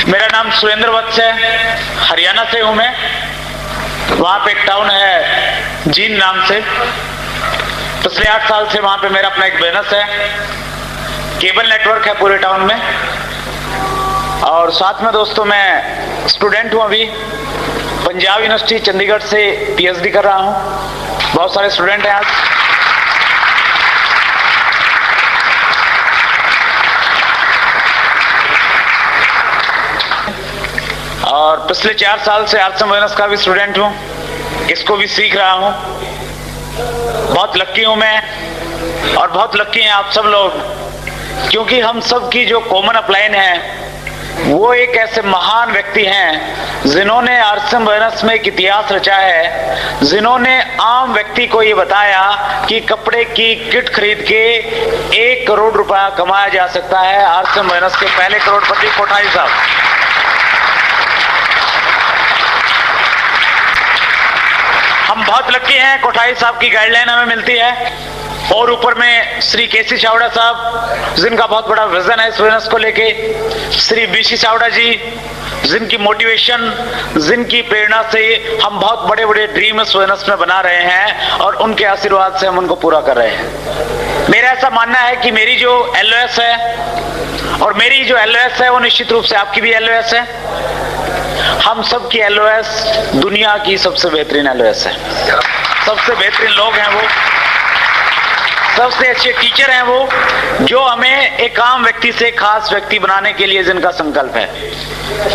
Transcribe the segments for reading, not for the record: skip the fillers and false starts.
मेरा नाम सुरेंद्र वत्स है, हरियाणा से हूं मैं। वहां पे एक टाउन है जींद नाम से। पिछले 8 साल से वहां पे मेरा अपना एक बिजनेस है, केबल नेटवर्क है पूरे टाउन में। और साथ में दोस्तों मैं स्टूडेंट हूं, अभी पंजाब यूनिवर्सिटी चंडीगढ़ से पीएचडी कर रहा हूं। बहुत सारे स्टूडेंट हैं आज। और पिछले 4 साल से आर्ट्स बिजनेस का भी स्टूडेंट हूं, इसको भी सीख रहा हूं। बहुत लक्की हूं मैं और बहुत लक्की हैं आप सब लोग, क्योंकि हम सब की जो कॉमन अपलाइन है वो एक ऐसे महान व्यक्ति हैं जिन्होंने आर्ट्स बिजनेस में एक इतिहास रचा है, जिन्होंने आम व्यक्ति को ये बताया कि कपड़े की किट खरीद के 1 करोड़ रुपया कमाया जा सकता है। आर्ट्स बिजनेस के पहले करोड़पति कोठारी साहब। हम बहुत लकी हैं, कोठारी साहब की गाइडलाइन हमें मिलती है। और ऊपर में श्री केसी चावड़ा साहब, जिनका बहुत बड़ा विजन है इस बिजनेस को लेके, श्री बीसी चावड़ा जी, जिनकी मोटिवेशन, जिनकी प्रेरणा से हम बहुत बड़े बड़े ड्रीम इस बिजनेस में बना रहे हैं और उनके आशीर्वाद से हम उनको पूरा कर रहे हैं। मेरा ऐसा मानना है कि मेरी जो एलओएस है और मेरी जो एलओएस है वो निश्चित रूप से आपकी भी एलओएस है। हम सब की एलओएस दुनिया की सबसे बेहतरीन एलओएस है। सबसे बेहतरीन लोग हैं वो, सबसे अच्छे टीचर हैं वो, जो हमें एक आम व्यक्ति से खास व्यक्ति बनाने के लिए जिनका संकल्प है।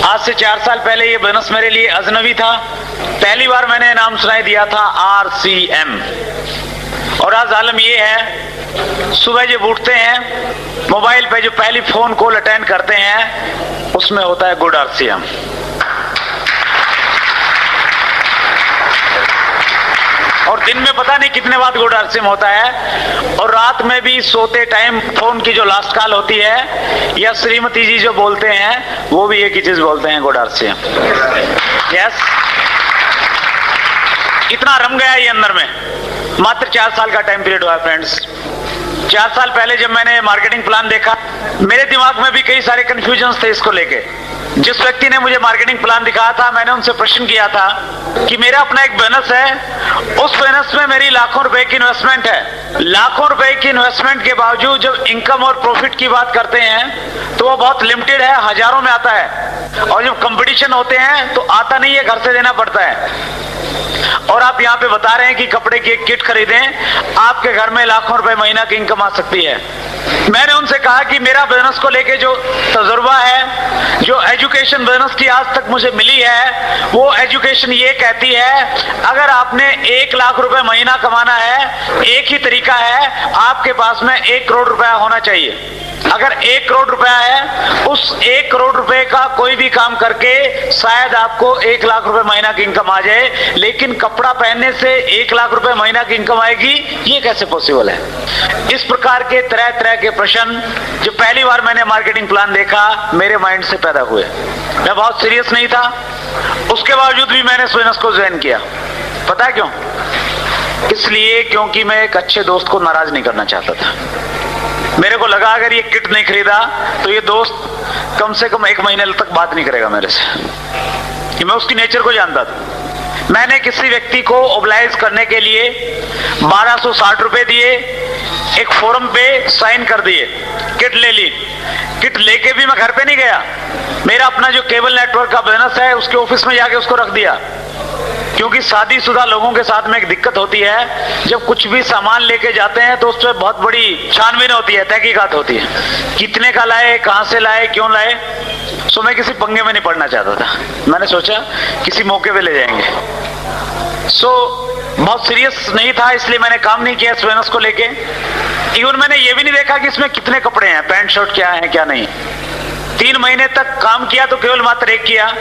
आज से 4 साल पहले ये बिजनेस मेरे लिए अजनबी था। पहली बार मैंने नाम सुनाई दिया था RCM। और आज आलम ये है, सुबह जब उठते हैं मोबाइल पे जो पहली फोन कॉल अटेंड करते हैं उसमें होता है गुड RCM। और दिन में पता नहीं कितने बार गुड RCM होता है। और रात में भी सोते टाइम फोन की जो लास्ट कॉल होती है या श्रीमती जी जो बोलते हैं वो भी एक ही चीज बोलते हैं, गुड RCM। यस, इतना रम गया ये अंदर में। मात्र 4 साल का टाइम पीरियड हुआ है फ्रेंड्स। 4 साल पहले जब मैंने मार्केटिंग प्लान देखा, मेरे दिमाग में भी कई सारे कंफ्यूजन थे इसको लेके। जिस व्यक्ति ने मुझे मार्केटिंग प्लान दिखाया था, मैंने उनसे प्रश्न किया था कि मेरा अपना एक बिजनेस है, उस बिजनेस में मेरी लाखों रुपए की इन्वेस्टमेंट है। लाखों रुपए की इन्वेस्टमेंट के बावजूद जब इनकम और प्रॉफिट की बात करते हैं तो वो बहुत लिमिटेड है, हजारों में आता है। और जब कंपटीशन होते हैं तो आता नहीं है, घर से देना पड़ता है। और आप यहाँ पे बता रहे हैं कि कपड़े की एक किट खरीदें, आपके घर में लाखों रुपए महीना की इनकम आ सकती है। मैंने उनसे कहा कि मेरा बिजनेस को लेके जो तजुर्बा है, जो एजुकेशन बिजनेस की आज तक मुझे मिली है, वो एजुकेशन ये कहती है अगर आपने 1 लाख रुपए महीना कमाना है, एक ही तरीका है, आपके पास में 1 करोड़ रुपया होना चाहिए। अगर 1 करोड़ रुपया है, उस 1 करोड़ रुपए का कोई भी काम करके शायद आपको 1 लाख रुपए महीना की इनकम आ जाए, लेकिन कपड़ा पहनने से 1 लाख रुपए महीना की इनकम आएगी, ये कैसे पॉसिबल है? इस प्रकार के तरह तरह के प्रश्न जो पहली बार मैंने मार्केटिंग प्लान देखा मेरे माइंड से पैदा हुए। मैं बहुत सीरियस नहीं था, उसके बावजूद भी मैंने इस बिजनेस को ज्वाइन किया। पता है क्यों? इसलिए क्योंकि मैं एक अच्छे दोस्त को नाराज नहीं करना चाहता था। मेरे को लगा अगर ये किट नहीं खरीदा तो ये दोस्त कम से कम 1 महीने तक बात नहीं करेगा मेरे से, कि मैं उसकी नेचर को जानता था। मैंने किसी व्यक्ति को ओबलाइज करने के लिए 1260 रुपए दिए, एक फोरम पे साइन कर दिए, किट ले ली। किट लेके भी मैं घर पे नहीं गया, मेरा अपना जो केबल नेटवर्क का बिजनेस है उसके ऑफिस में जाके उसको रख दिया। क्योंकि शादीशुदा लोगों के साथ में एक दिक्कत होती है, जब कुछ भी सामान लेके जाते हैं तो उस पर बहुत बड़ी छानबीन होती है, तहकीकात होती है, कितने का लाए, कहां से लाए, क्यों लाए। सो मैं किसी पंगे में नहीं पड़ना चाहता था। मैंने सोचा किसी मौके पे ले जाएंगे। बहुत सीरियस नहीं था, इसलिए मैंने काम नहीं किया इस बिजनेस को लेके। इवन मैंने ये भी नहीं देखा कि इसमें कितने कपड़े हैं, पैंट शर्ट क्या है क्या नहीं। 3 महीने तक काम किया तो केवल मात्र एक किया।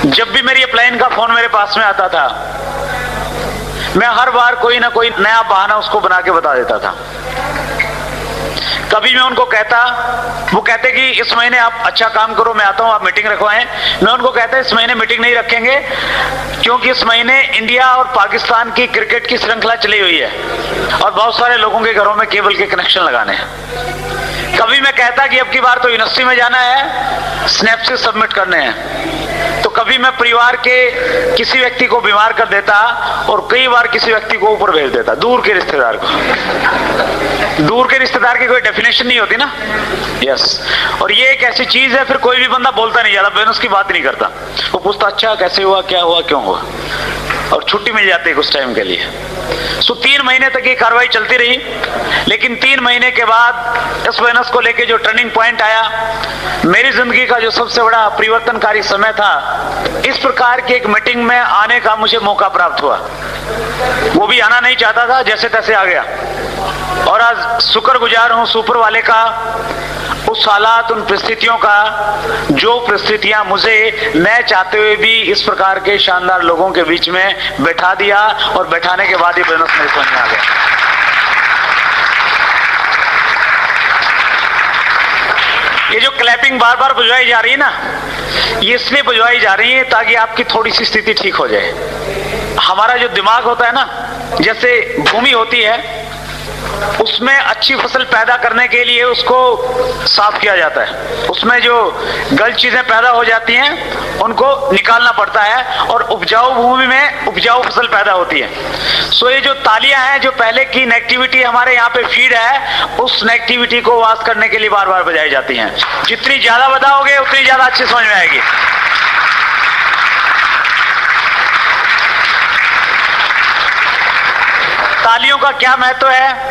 जब भी मेरी अपलाइन का फोन मेरे पास में आता था, मैं हर बार कोई ना कोई नया बहाना उसको बना के बता देता था। कभी मैं उनको कहता, वो कहते कि इस महीने आप अच्छा काम करो, मैं आता हूं, आप मीटिंग रखवाएं। मैं उनको कहता इस महीने मीटिंग नहीं रखेंगे, क्योंकि इस महीने इंडिया और पाकिस्तान की क्रिकेट की श्रृंखला चली हुई है और बहुत सारे लोगों के घरों में केबल के कनेक्शन लगाने हैं। कभी मैं कहता कि अब की बार तो यूनिवर्सिटी में जाना है, स्नैपसिस सबमिट करने हैं, तो कभी मैं परिवार के किसी व्यक्ति को बीमार कर देता और कई बार किसी व्यक्ति को ऊपर भेज देता, दूर के रिश्तेदार को। दूर के रिश्तेदार की कोई डेफिनेशन नहीं होती ना। यस, और ये एक ऐसी चीज है, फिर कोई भी बंदा बोलता नहीं, ज्यादा बिजनेस की बात नहीं करता, वो पूछता अच्छा कैसे हुआ, क्या हुआ, क्यों हुआ, और छुट्टी मिल जाती है कुछ टाइम के लिए। सो 3 महीने तक ये कार्रवाई चलती रही, लेकिन 3 महीने के बाद इस बिजनेस को लेके जो टर्निंग पॉइंट आया, मेरी जिंदगी का जो सबसे बड़ा परिवर्तनकारी समय था, इस प्रकार की एक मीटिंग में आने का मुझे मौका प्राप्त हुआ। वो भी आना नहीं चाहता था, जैसे तैसे आ गया, और आज शुक्रगुजार हूं सुपर वाले का, उस हालात, उन परिस्थितियों का, जो परिस्थितियां मुझे न चाहते हुए भी इस प्रकार के शानदार लोगों के बीच में बैठा दिया, और बैठाने के बाद ही बिजनेस मेरे समझ में आ गया। ये जो क्लैपिंग बार बार बजवाई जा रही है ना, ये इसलिए बजवाई जा रही है ताकि आपकी थोड़ी सी स्थिति ठीक हो जाए। हमारा जो दिमाग होता है ना, जैसे भूमि होती है, उसमें अच्छी फसल पैदा करने के लिए उसको साफ किया जाता है, उसमें जो गलत चीजें पैदा हो जाती हैं उनको निकालना पड़ता है, और उपजाऊ भूमि में उपजाऊ फसल पैदा होती है। सो ये जो तालियां हैं, जो पहले की नेगेटिविटी हमारे यहाँ पे फीड है, उस नेगेटिविटी को वाश करने के लिए बार बार बजाई जाती हैं। जितनी ज्यादा बजाओगे उतनी ज्यादा अच्छी समझ में आएगी। तालियों का क्या महत्व है,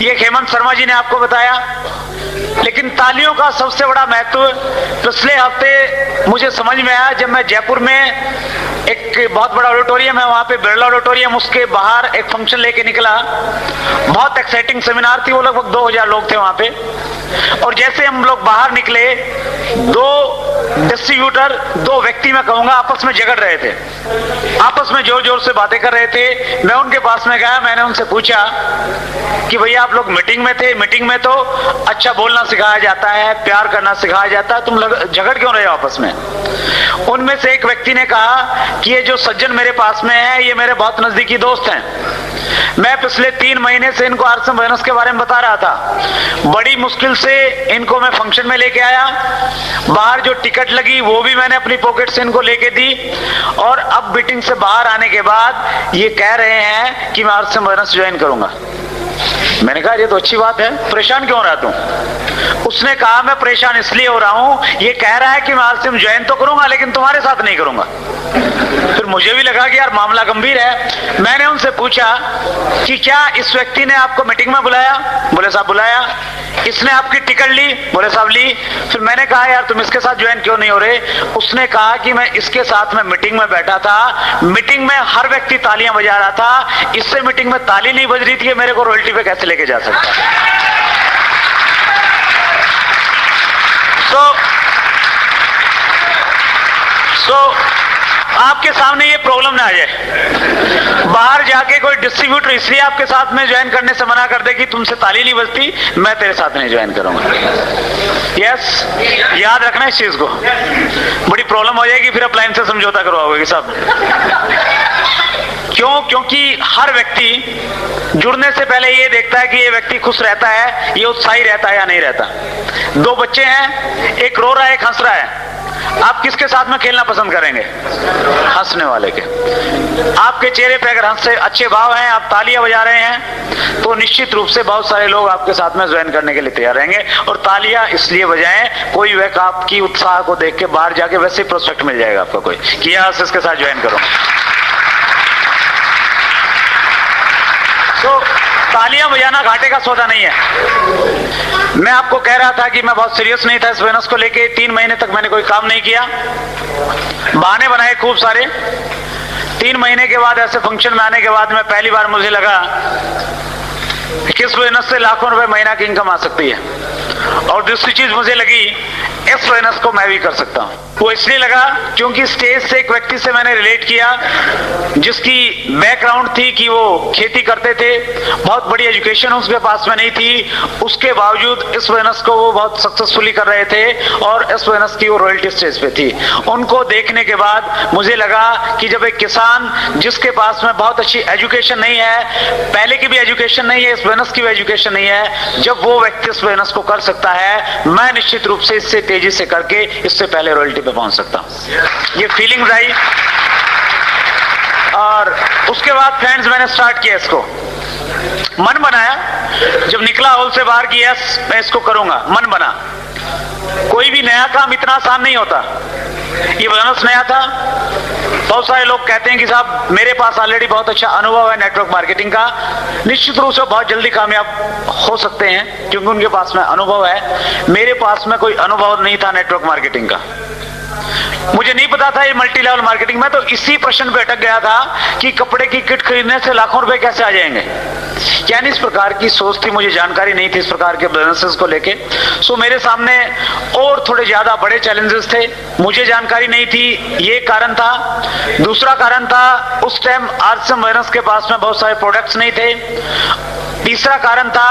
ये हेमंत शर्मा जी ने आपको बताया, लेकिन तालियों का सबसे बड़ा महत्व पिछले हफ्ते मुझे समझ में आया, जब मैं जयपुर में एक बहुत बड़ा ऑडिटोरियम है, वहां पे बिरला ऑडिटोरियम, उसके बाहर एक फंक्शन लेके निकला। बहुत एक्साइटिंग सेमिनार थी, वो लगभग 2000 लोग थे वहां पे। और जैसे हम लोग बाहर निकले, 2 डिस्ट्रीब्यूटर, 2 व्यक्ति मैं कहूंगा, आपस में झगड़ रहे थे, आपस में जोर जोर से बातें कर रहे थे। मैं उनके पास में गया, मैंने उनसे पूछा कि भैया आप लोग मीटिंग में थे, मीटिंग में तो अच्छा बोलना सिखाया जाता है, प्यार करना सिखाया जाता है, तुम झगड़ क्यों रहे हो आपस में? उनमें से एक व्यक्ति ने कहा कि ये जो सज्जन मेरे पास में है, ये मेरे बहुत नजदीकी दोस्त हैं, मैं पिछले 3 महीने से इनको आरएसएम बिजनेस के बारे में बता रहा था। बड़ी मुश्किल से इनको मैं फंक्शन में लेके आया, बाहर जो टिकट लगी वो भी मैंने अपनी पॉकेट से इनको लेके दी, और अब मीटिंग से बाहर आने के बाद ये कह रहे हैं कि मैं आरएसएम बिजनेस ज्वाइन करूंगा। मैंने कहा ये तो अच्छी बात है, परेशान क्यों हो रहा तू? उसने कहा मैं परेशान इसलिए हो रहा हूं, ये कह रहा है कि मैं आरएसएम ज्वाइन तो करूंगा लेकिन तुम्हारे साथ नहीं करूंगा। फिर मुझे भी लगा कि यार मामला गंभीर है। मैंने उनसे पूछा कि क्या इस व्यक्ति ने आपको मीटिंग में बुलाया? बोले साहब बुलाया। इसने आपकी टिकट ली? बोले साहब ली। फिर मैंने कहा यार तुम इसके साथ ज्वाइन क्यों नहीं हो रहे? उसने कहा कि मैं इसके साथ में मीटिंग में बैठा था, मीटिंग में हर व्यक्ति तालियां बजा रहा था, इससे मीटिंग में ताली नहीं बज रही थी, मेरे को रॉयल्टी पे कैसे लेके जा सकता है? सो आपके सामने ये प्रॉब्लम ना आ जाए। बाहर जाके कोई डिस्ट्रीब्यूटर इसलिए आपके साथ में ज्वाइन करने से मना कर दे कि तुमसे ताली नहीं बजती, मैं तेरे साथ नहीं ज्वाइन करूंगा। यस, याद रखना इस चीज को, बड़ी प्रॉब्लम हो जाएगी, फिर अप्लायंस से समझौता करवाओगे सब। क्यों? क्योंकि हर व्यक्ति जुड़ने से पहले ये देखता है कि ये व्यक्ति खुश रहता है, ये उत्साही रहता है या नहीं रहता। 2 बच्चे हैं, एक रो रहा है, एक हंस रहा है, आप किसके साथ में खेलना पसंद करेंगे? हंसने वाले के। आपके चेहरे पे अगर हंस से अच्छे भाव हैं, आप तालियां बजा रहे हैं, तो निश्चित रूप से बहुत सारे लोग आपके साथ में ज्वाइन करने के लिए तैयार रहेंगे। और तालियां इसलिए बजाएं, कोई व्यक्ति आपकी उत्साह को देख के बाहर जाके वैसे ही प्रोस्पेक्ट मिल जाएगा आपका कोई कि यस इसके साथ ज्वाइन करो। तो तालियां बजाना घाटे का सौदा नहीं है। मैं आपको कह रहा था कि मैं बहुत सीरियस नहीं था इस बिजनेस को लेके। 3 महीने तक मैंने कोई काम नहीं किया, बहाने बनाए खूब सारे। 3 महीने के बाद ऐसे फंक्शन में आने के बाद में पहली बार मुझे लगा कि इस बिजनेस से लाखों रुपए महीना की इनकम आ सकती है। और दूसरी चीज मुझे लगी, इस बिजनेस को मैं भी कर सकता हूं। वो इसलिए लगा क्योंकि स्टेज से एक व्यक्ति से मैंने रिलेट किया जिसकी बैकग्राउंड थी कि वो खेती करते थे, बहुत बड़ी एजुकेशन उसके पास में नहीं थी, उसके बावजूद इस बिजनेस को वो बहुत सक्सेसफुली कर रहे थे और इस बिजनेस की वो रॉयल्टी स्टेज पे थी। उनको देखने के बाद मुझे लगा कि जब एक किसान जिसके पास में बहुत अच्छी एजुकेशन नहीं है, पहले की भी एजुकेशन नहीं है, इस बिजनेस की भी एजुकेशन नहीं है, जब वो व्यक्ति इस बिजनेस को कर सकता है, मैं निश्चित रूप से इससे तेजी से करके इससे पहले रॉयल्टी पे पहुंच सकता हूं। ये फीलिंग आई और उसके बाद फ्रेंड्स मैंने स्टार्ट किया इसको, मन बनाया, जब निकला हॉल से बाहर की यस मैं इसको करूंगा, मन बना। कोई भी नया काम इतना आसान नहीं होता, ये बिजनेस नया था। बहुत सारे लोग कहते हैं कि साहब मेरे पास ऑलरेडी बहुत अच्छा अनुभव है नेटवर्क मार्केटिंग का, निश्चित रूप से बहुत जल्दी कामयाब हो सकते हैं क्योंकि उनके पास में अनुभव है। मेरे पास में कोई अनुभव नहीं था नेटवर्क मार्केटिंग का, मुझे नहीं पता था ये मल्टी लेवल मार्केटिंग में, तो इसी प्रश्न पे अटक गया था कि कपड़े की किट खरीदने से लाखों रुपए कैसे आ जाएंगे, यानी इस प्रकार की सोच थी, मुझे जानकारी नहीं थी इस प्रकार के बिजनेसेस को लेके। सो मेरे सामने और थोड़े ज्यादा बड़े चैलेंजेस थे, मुझे जानकारी नहीं थी, ये कारण था। दूसरा कारण था उस टाइम आरसीएम बिजनेस के पास में बहुत सारे प्रोडक्ट्स नहीं थे। तीसरा कारण था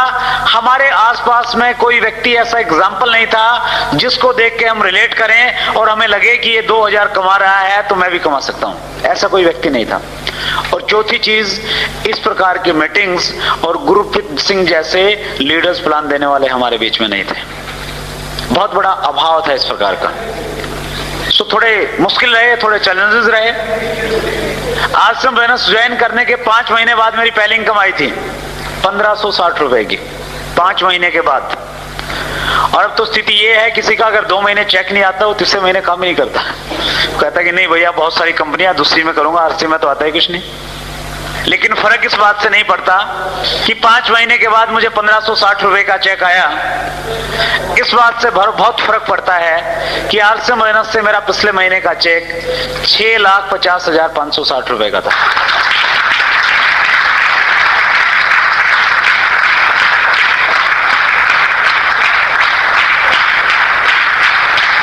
हमारे आसपास में कोई व्यक्ति ऐसा एग्जाम्पल नहीं था जिसको देख के हम रिलेट करें और हमें लगे कि ये 2000 कमा रहा है तो मैं भी कमा सकता हूं, ऐसा कोई व्यक्ति नहीं था। और चौथी चीज, इस प्रकार की मीटिंग्स और गुरप्रीत सिंह जैसे लीडर्स प्लान देने वाले हमारे बीच में नहीं थे, बहुत बड़ा अभाव था इस प्रकार का। सो थोड़े मुश्किल रहे, थोड़े चैलेंजेस रहे। आश्रम बिजनेस ज्वाइन करने के 5 महीने बाद मेरी पहली इनकम आई थी 1560 रुपए की, 5 महीने के बाद। और अब तो स्थिति ये है, किसी का अगर 2 महीने चेक नहीं आता वो तीसरे महीने काम ही नहीं करता, कहता कि नहीं भैया बहुत सारी कंपनियां, दूसरी में करूंगा, आरसी में तो आता ही कुछ नहीं। लेकिन फर्क इस बात से नहीं पड़ता कि 5 महीने के बाद मुझे 1560 रुपए का चेक आया, इस बात से बहुत फर्क पड़ता है कि आरसी बिजनेस से मेरा पिछले महीने का चेक 6,50,560 रुपए का था।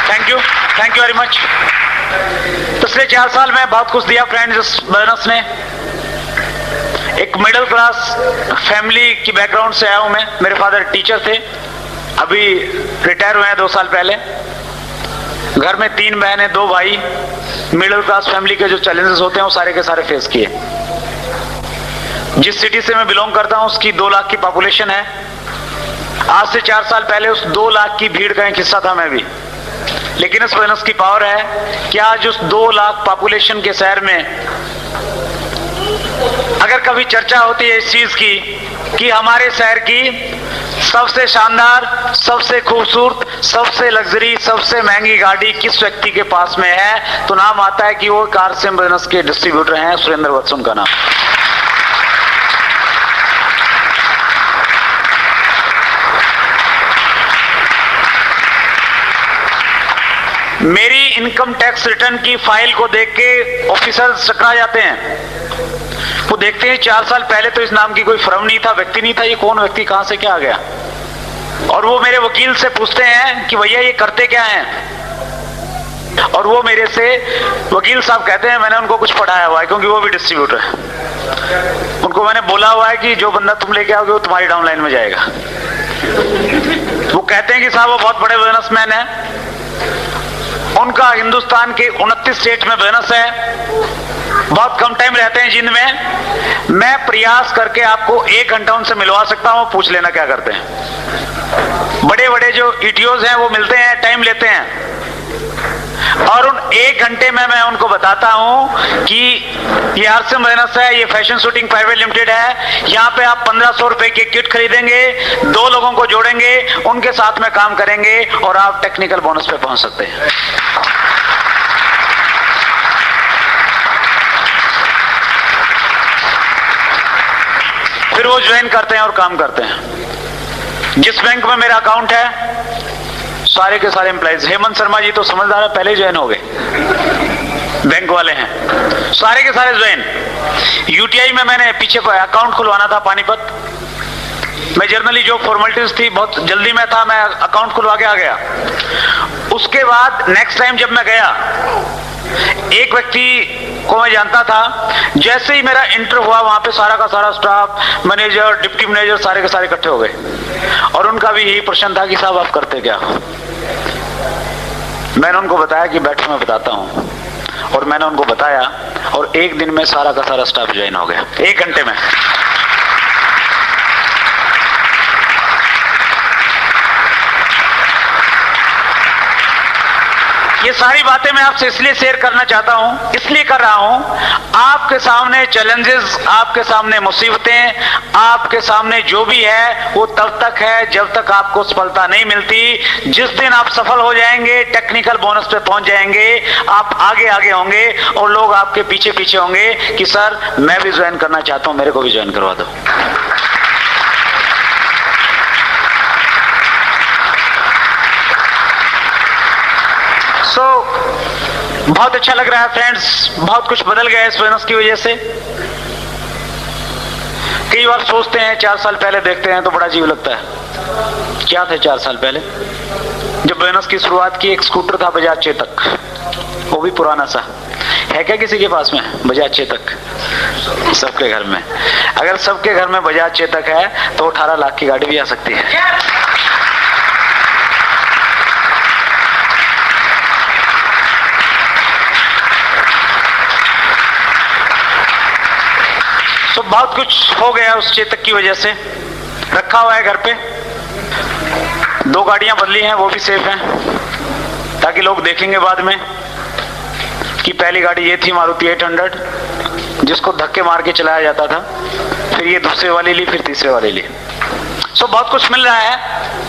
Thank you very much. पिछले 4 साल में बहुत कुछ दिया फ्रेंड्स इस बिजनेस ने। एक मिडिल क्लास फैमिली की बैकग्राउंड से आया हूं मैं, मेरे फादर टीचर थे, अभी रिटायर हुए हैं 2 साल पहले। घर में 3 बहनें 2 भाई, मिडिल क्लास फैमिली के जो चैलेंजेस होते हैं वो सारे के सारे फेस किए। जिस सिटी से मैं बिलोंग करता हूं उसकी 2 लाख की पॉपुलेशन है। आज से 4 साल पहले उस 2 लाख की भीड़ का एक हिस्सा था मैं भी। लेकिन इस बिजनेस की पावर है कि आज उस 2 लाख पॉपुलेशन के शहर में अगर कभी चर्चा होती है इस चीज की कि हमारे शहर की सबसे शानदार, सबसे खूबसूरत, सबसे लग्जरी, सबसे महंगी गाड़ी किस व्यक्ति के पास में है, तो नाम आता है कि वो आरसीएम बिजनेस के डिस्ट्रीब्यूटर हैं, सुरेंद्र वत्स उनका नाम। मेरी इनकम टैक्स रिटर्न की फाइल को देख के ऑफिसर्स चकरा जाते हैं। वो देखते हैं 4 साल पहले तो इस नाम की कोई फर्म नहीं था, व्यक्ति नहीं था, ये कौन व्यक्ति कहां से क्या आ गया। और वो मेरे वकील से पूछते हैं कि भैया ये करते क्या हैं, और वो मेरे से वकील साहब कहते हैं मैंने उनको कुछ पढ़ाया हुआ है क्योंकि वो भी डिस्ट्रीब्यूटर है। उनको मैंने बोला हुआ है कि जो बंदा तुम लेके आओगे वो तुम्हारी डाउनलाइन में जाएगा। वो कहते हैं कि साहब वो बहुत बड़े बिजनेसमैन है, उनका हिंदुस्तान के 29 स्टेट में बिजनेस है, बहुत कम टाइम रहते हैं जिंद में। मैं प्रयास करके आपको 1 घंटा उनसे मिलवा सकता हूं, पूछ लेना क्या करते हैं। बड़े बड़े जो ईटीओज हैं वो मिलते हैं, टाइम लेते हैं, और उन 1 घंटे में मैं उनको बताता हूं कि ये आरसीएम बिजनेस है, ये फैशन शूटिंग प्राइवेट लिमिटेड है, यहाँ पे आप 1500 रुपए की किट खरीदेंगे, 2 लोगों को जोड़ेंगे, उनके साथ में काम करेंगे और आप टेक्निकल बोनस पे पहुंच सकते हैं। फिर वो ज्वाइन करते हैं और काम करते हैं। जिस बैंक में मेरा अकाउंट है सारे के सारे एम्प्लॉइज, हेमंत शर्मा जी तो समझदार है, पहले ज्वाइन हो गए, बैंक वाले हैं, सारे के सारे ज्वाइन। यूटीआई में मैंने पीछे अकाउंट खुलवाना था पानीपत, मैं जर्नली जो फॉर्मेलिटीज थी बहुत जल्दी में था, मैं अकाउंट खुलवा के आ गया। उसके बाद नेक्स्ट टाइम जब मैं गया, एक व्यक्ति को मैं जानता था, जैसे ही मेरा इंटर हुआ वहां पे सारा का सारा स्टाफ, मैनेजर, डिप्टी मैनेजर सारे के सारे इकट्ठे हो गए और उनका भी यही प्रश्न था कि साहब आप करते क्या हो। मैंने उनको बताया कि बैठो मैं बताता हूं, और मैंने उनको बताया और एक दिन में सारा का सारा स्टाफ ज्वाइन हो गया, 1 घंटे में। ये सारी बातें मैं आपसे इसलिए शेयर करना चाहता हूं, इसलिए कर रहा हूं, आपके सामने चैलेंजेस, आपके सामने मुसीबतें, आपके सामने जो भी है वो तब तक है जब तक आपको सफलता नहीं मिलती। जिस दिन आप सफल हो जाएंगे, टेक्निकल बोनस पे पहुंच जाएंगे, आप आगे आगे होंगे और लोग आपके पीछे पीछे होंगे कि सर मैं भी ज्वाइन करना चाहता हूं, मेरे को भी ज्वाइन करवा दो। बहुत अच्छा लग रहा है फ्रेंड्स, बहुत कुछ बदल गया है इस बोनस की वजह से। कई बार सोचते हैं, 4 साल पहले देखते हैं तो बड़ा अजीब लगता है। क्या थे 4 साल पहले जब बोनस की शुरुआत की? एक स्कूटर था बजाज चेतक, वो भी पुराना सा। है क्या किसी के पास में बजाज चेतक? सबके घर में। अगर सबके घर में बजाज चेतक है तो 18 लाख की गाड़ी भी आ सकती है। तो बहुत कुछ हो गया उस चेतक की वजह से। रखा हुआ है घर पे, 2 गाड़ियां बदली हैं, वो भी सेफ हैं, ताकि लोग देखेंगे बाद में कि पहली गाड़ी ये थी मारुति 800 जिसको धक्के मार के चलाया जाता था, फिर ये दूसरे वाली ली, फिर तीसरे वाली ली। सो बहुत कुछ मिल रहा है।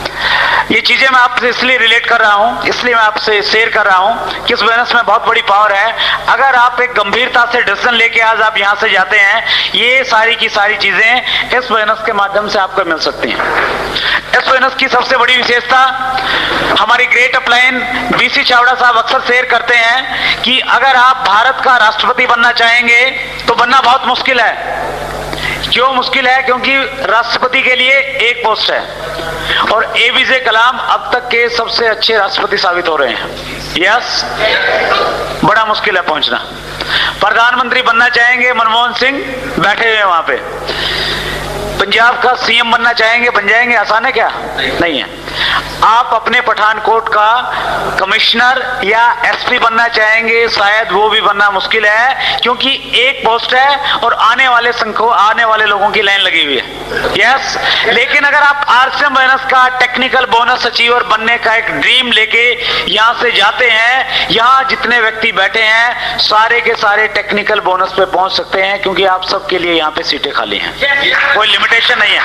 ये चीजें मैं आपसे इसलिए रिलेट कर रहा हूं, इसलिए मैं आपसे शेयर कर रहा हूं कि इस बोनस में बहुत बड़ी पावर है। अगर आप एक गंभीरता से डिसीजन लेके आज आप यहां से जाते हैं, ये सारी की सारी चीजें इस बोनस के माध्यम से आपको मिल सकती हैं। इस बोनस की सबसे बड़ी विशेषता, हमारी ग्रेट अपलाइन बीसी चावड़ा साहब अक्सर शेयर करते हैं कि अगर आप भारत का राष्ट्रपति बनना चाहेंगे तो बनना बहुत मुश्किल है। क्यों मुश्किल है? क्योंकि राष्ट्रपति के लिए एक पोस्ट है और एपीजे कलाम अब तक के सबसे अच्छे राष्ट्रपति साबित हो रहे हैं। यस, बड़ा मुश्किल है पहुंचना। प्रधानमंत्री बनना चाहेंगे, मनमोहन सिंह बैठे हुए हैं वहां पे। पंजाब का सीएम बनना चाहेंगे, बन जाएंगे। आसान है क्या? नहीं है। आप अपने पठानकोट का कमिश्नर या एसपी बनना चाहेंगे, शायद वो भी बनना मुश्किल है, क्योंकि एक पोस्ट है और आने वाले लोगों की लाइन लगी हुई है। यस, लेकिन अगर आप आरसीएम बोनस का टेक्निकल बोनस अचीवर बनने का एक ड्रीम लेके यहां से जाते हैं, यहां जितने व्यक्ति बैठे हैं सारे के सारे टेक्निकल बोनस पे पहुंच सकते हैं, क्योंकि आप सबके लिए यहां पे सीटें खाली हैं, कोई लिमिटेशन नहीं है।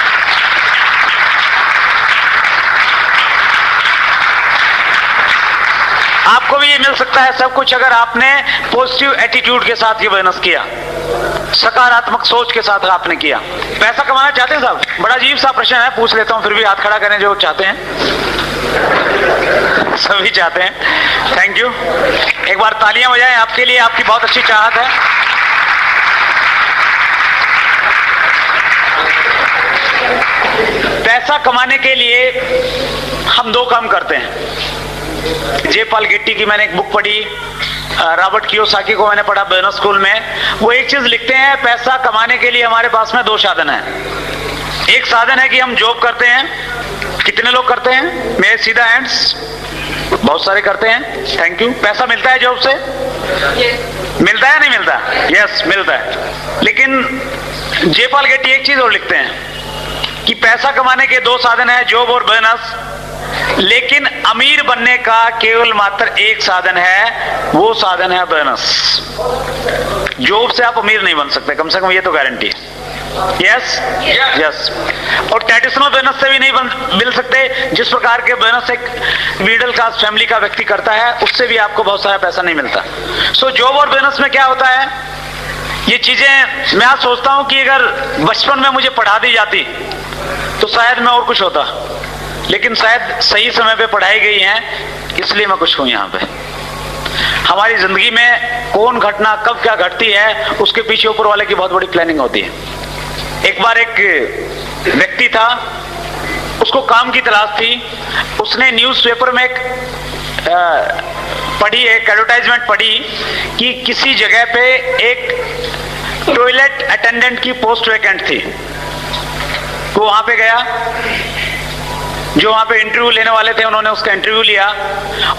आपको भी ये मिल सकता है सब कुछ अगर आपने पॉजिटिव एटीट्यूड के साथ ये बोनस किया, सकारात्मक सोच के साथ आपने किया। पैसा कमाना चाहते हैं साहब? बड़ा अजीब सा प्रश्न है, पूछ लेता हूं, फिर भी हाथ खड़ा करें जो चाहते हैं। सभी चाहते हैं, थैंक यू। एक बार तालियां बजाएं आपके लिए, आपकी बहुत अच्छी चाहत है। पैसा कमाने के लिए हम 2 काम करते हैं। जयपाल गेट्टी की मैंने एक बुक पढ़ी, रॉबर्ट कियोसाकी को मैंने पढ़ा बोनस स्कूल में। वो एक चीज लिखते हैं, पैसा कमाने के लिए हमारे पास में 2 साधन हैं। एक साधन है कि हम जॉब करते हैं। कितने लोग करते हैं? मेरे सीधा हैंड्स, बहुत सारे करते हैं, थैंक यू। पैसा मिलता है जॉब से? मिलता है नहीं मिलता? यस, मिलता है। लेकिन जयपाल गेट्टी एक चीज और लिखते हैं कि पैसा कमाने के 2 साधन है, जॉब और बोनस, लेकिन अमीर बनने का केवल मात्र एक साधन है, वो साधन है बोनस। जॉब से आप अमीर नहीं बन सकते, कम से कम ये तो गारंटी है। यस यस, और ट्रेडिशनल बोनस से भी नहीं मिल सकते। जिस प्रकार के बोनस एक मिडिल क्लास फैमिली का व्यक्ति करता है, उससे भी आपको बहुत सारा पैसा नहीं मिलता। सो जॉब और बोनस में क्या होता है, ये चीजें मैं आज सोचता हूं कि अगर बचपन में मुझे पढ़ा दी जाती तो शायद मैं और कुछ होता, लेकिन शायद सही समय पे पढ़ाई गई है, इसलिए मैं कुछ हूं यहाँ पे। हमारी जिंदगी में कौन घटना कब क्या घटती है, उसके पीछे ऊपर वाले की बहुत बड़ी प्लानिंग होती है। एक बार एक व्यक्ति था, उसको काम की तलाश थी। उसने न्यूज़पेपर में एक पढ़ी, एक एडवर्टाइजमेंट पढ़ी कि किसी जगह पे एक टॉयलेट अटेंडेंट की पोस्ट वैकेंट थी। वो वहां पे गया, जो वहां पे इंटरव्यू लेने वाले थे उन्होंने उसका इंटरव्यू लिया,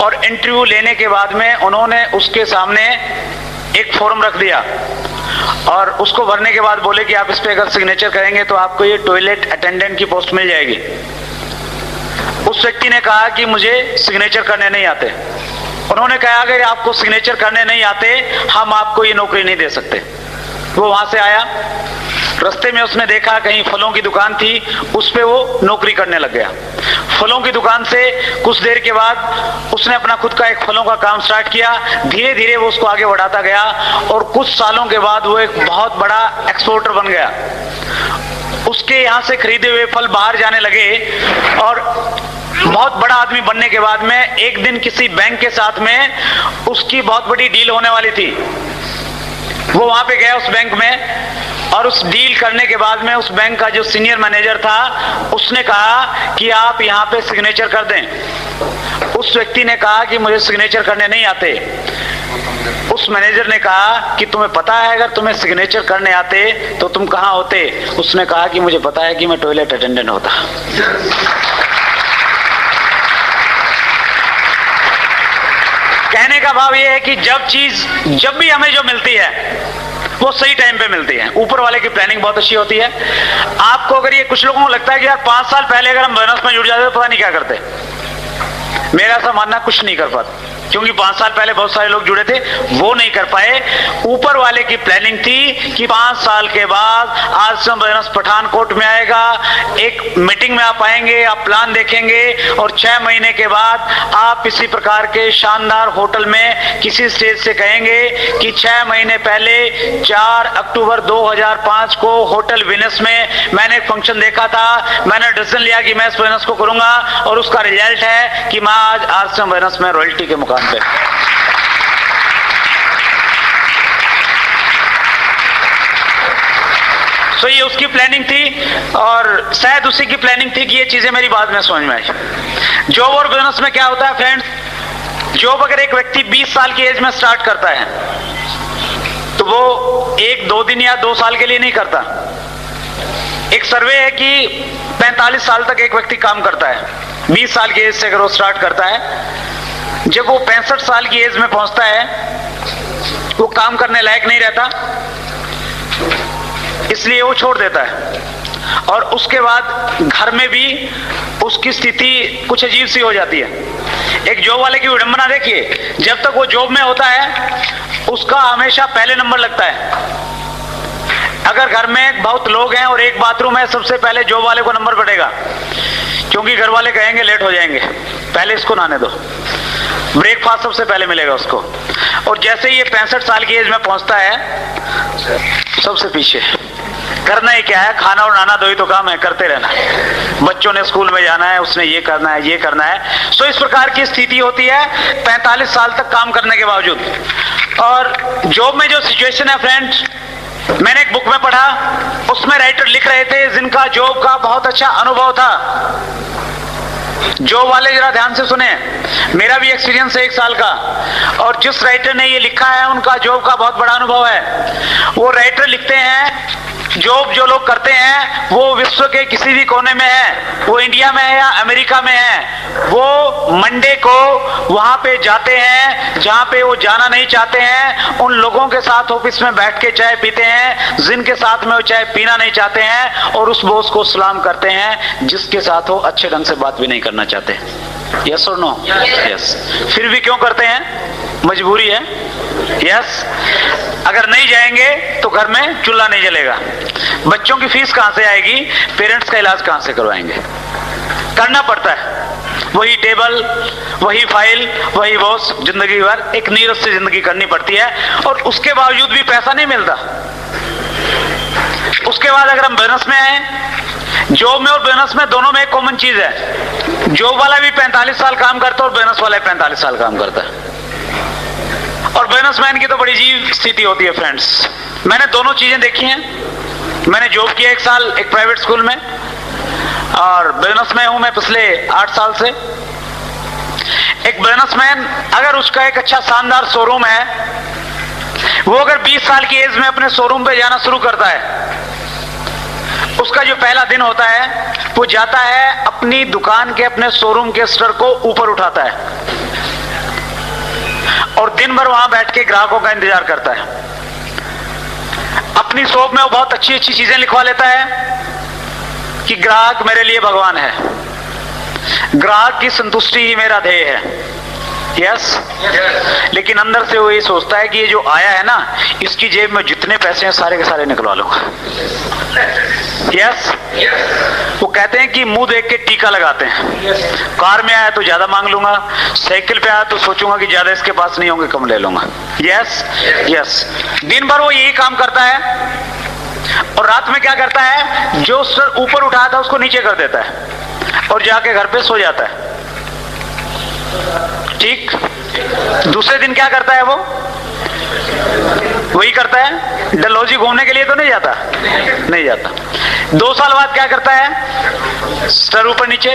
और इंटरव्यू लेने के बाद में उन्होंने उसके सामने एक फॉर्म रख दिया और उसको भरने के बाद बोले कि आप इस पे अगर सिग्नेचर करेंगे तो आपको ये टॉयलेट अटेंडेंट की पोस्ट मिल जाएगी। उस व्यक्ति ने कहा कि मुझे सिग्नेचर करने नहीं आते। उन्होंने कहा अगर आपको सिग्नेचर करने नहीं आते हम आपको ये नौकरी नहीं दे सकते। वो वहां से आया, रास्ते में उसने देखा कहीं फलों की दुकान थी, उस पे वो नौकरी करने लग गया। फलों की दुकान से कुछ देर के बाद उसने अपना खुद का एक फलों का काम स्टार्ट किया। धीरे धीरे वो उसको आगे बढ़ाता गया और कुछ सालों के बाद वो एक बहुत बड़ा एक्सपोर्टर बन गया। उसके यहाँ से खरीदे हुए फल बाहर जाने लगे और बहुत बड़ा आदमी बनने के बाद में एक दिन किसी बैंक के साथ में उसकी बहुत बड़ी डील होने वाली थी। वो वहां पे गया उस बैंक में और उस डील करने के बाद में उस बैंक का जो सीनियर मैनेजर था उसने कहा कि आप यहाँ पे सिग्नेचर कर दें। उस व्यक्ति ने कहा कि मुझे सिग्नेचर करने नहीं आते। उस मैनेजर ने कहा कि तुम्हें पता है अगर तुम्हें सिग्नेचर करने आते तो तुम कहाँ होते? उसने कहा कि मुझे पता है कि मैं टॉयलेट अटेंडेंट होता। कहने का भाव यह है कि जब भी हमें जो मिलती है वो सही टाइम पे मिलती है। ऊपर वाले की प्लानिंग बहुत अच्छी होती है। आपको अगर ये कुछ लोगों को लगता है कि यार 5 साल पहले अगर हम बोनस में जुड़ जाते तो पता नहीं क्या करते, मेरा ऐसा मानना कुछ नहीं कर पाते, क्योंकि 5 साल पहले बहुत सारे लोग जुड़े थे, वो नहीं कर पाए। ऊपर वाले की प्लानिंग थी कि 5 साल के बाद आश्रम बोनस पठानकोट में आएगा, एक मीटिंग में आप आएंगे, आप प्लान देखेंगे और 6 महीने के बाद आप इसी प्रकार के शानदार होटल में किसी स्टेज से कहेंगे कि 6 महीने पहले 4 अक्टूबर 2005 को होटल विनस में मैंने एक फंक्शन देखा था, मैंने डिसीजन लिया कि मैं इस बोनस को करूंगा और उसका रिजल्ट है कि मैं आज आश्रम बोनस में रॉयल्टी के मुकाम पे। तो ये उसकी प्लानिंग थी और शायद उसी की प्लानिंग थी कि ये चीजें मेरी बाद में समझ में आई। जॉब और बिजनेस में क्या होता है फ्रेंड्स, जॉब अगर एक व्यक्ति 20 साल की एज में स्टार्ट करता है तो वो 1-2 दिन या 2 साल के लिए नहीं करता। एक सर्वे है कि 45 साल तक एक व्यक्ति काम करता है। 20 साल की एज से अगर वो स्टार्ट करता है, जब वो 65 साल की एज में पहुंचता है वो काम करने लायक नहीं रहता, इसलिए वो छोड़ देता है। और उसके बाद घर में भी उसकी स्थिति कुछ अजीब सी हो जाती है। एक जॉब वाले की विडंबना देखिए, जब तक वो जॉब में होता है उसका हमेशा पहले नंबर लगता है। अगर घर में बहुत लोग हैं और एक बाथरूम है, सबसे पहले जॉब वाले को नंबर पड़ेगा, क्योंकि घर वाले कहेंगे लेट हो जाएंगे, पहले इसको नहाने दो। ब्रेकफास्ट सबसे पहले मिलेगा उसको। और जैसे ही ये 65 साल की एज में पहुंचता है सबसे पीछे। करना ही क्या है, खाना और नहाना 2 ही तो काम है, करते रहना। बच्चों ने स्कूल में जाना है, उसने ये करना है, ये करना है। सो इस प्रकार की स्थिति होती है 45 साल तक काम करने के बावजूद। और जॉब में जो सिचुएशन है फ्रेंड्स, मैंने एक बुक में पढ़ा, उसमें राइटर लिख रहे थे जिनका जॉब का बहुत अच्छा अनुभव था। जॉब वाले जरा ध्यान से सुने, मेरा भी एक्सपीरियंस है 1 साल का, और जिस राइटर ने ये लिखा है उनका जॉब का बहुत बड़ा अनुभव है। वो राइटर लिखते हैं जॉब जो लोग करते हैं वो विश्व के किसी भी कोने में है, वो इंडिया में है या अमेरिका में है, वो मंडे को वहां पे जाते हैं जहां पे वो जाना नहीं चाहते हैं। उन लोगों के साथ ऑफिस में बैठ के चाय पीते हैं जिनके साथ में वो चाय पीना नहीं चाहते हैं, और उस बॉस को सलाम करते हैं जिसके साथ वो अच्छे ढंग से बात भी नहीं करना चाहते। यस और नो? यस। फिर भी क्यों करते हैं? मजबूरी है। यस। अगर नहीं जाएंगे तो घर में चूल्हा नहीं जलेगा, बच्चों की फीस कहां से आएगी, पेरेंट्स का इलाज कहां से करवाएंगे। करना पड़ता है, वही टेबल, वही फाइल, वही बॉस, जिंदगी भर एक नीरस से जिंदगी करनी पड़ती है, और उसके बावजूद भी पैसा नहीं मिलता। उसके बाद अगर हम बिजनेस में आए, जॉब में और बिजनेस में दोनों में एक कॉमन चीज है, जॉब वाला भी 45 साल काम करता है और बिजनेस वाला 45 साल काम करता है। और बिजनेसमैन की तो बड़ी अजीब स्थिति होती है फ्रेंड्स। मैंने दोनों चीजें देखी हैं। मैंने जॉब किया 1 साल एक प्राइवेट स्कूल में, और बिजनेस में हूं मैं पिछले 8 साल से। एक बिजनेसमैन अगर उसका एक अच्छा शानदार शोरूम है, वो अगर 20 साल की एज में अपने शोरूम पे जाना शुरू करता है, उसका जो पहला दिन होता है वो जाता है अपनी दुकान के, अपने शोरूम के स्तर को ऊपर उठाता है और दिन भर वहां बैठ के ग्राहकों का इंतजार करता है। अपनी शॉप में वो बहुत अच्छी अच्छी चीजें लिखवा लेता है कि ग्राहक मेरे लिए भगवान है, ग्राहक की संतुष्टि ही मेरा ध्येय है। यस लेकिन अंदर से वो ये सोचता है कि ये जो आया है ना, इसकी जेब में जितने पैसे हैं सारे के सारे निकलवा लूंगा। यस वो कहते हैं कि मुंह देख के टीका लगाते हैं। कार में आया तो ज्यादा मांग लूंगा, साइकिल पे आया तो सोचूंगा कि ज्यादा इसके पास नहीं होंगे, कम ले लूंगा। यस दिन भर वो यही काम करता है और रात में क्या करता है, जो सर ऊपर उठाया था उसको नीचे कर देता है और जाके घर पे सो जाता है। ठीक, दूसरे दिन क्या करता है, वो वही करता है। डलहौजी घूमने के लिए तो नहीं जाता, नहीं जाता। 2 साल बाद क्या करता है, स्तर ऊपर नीचे।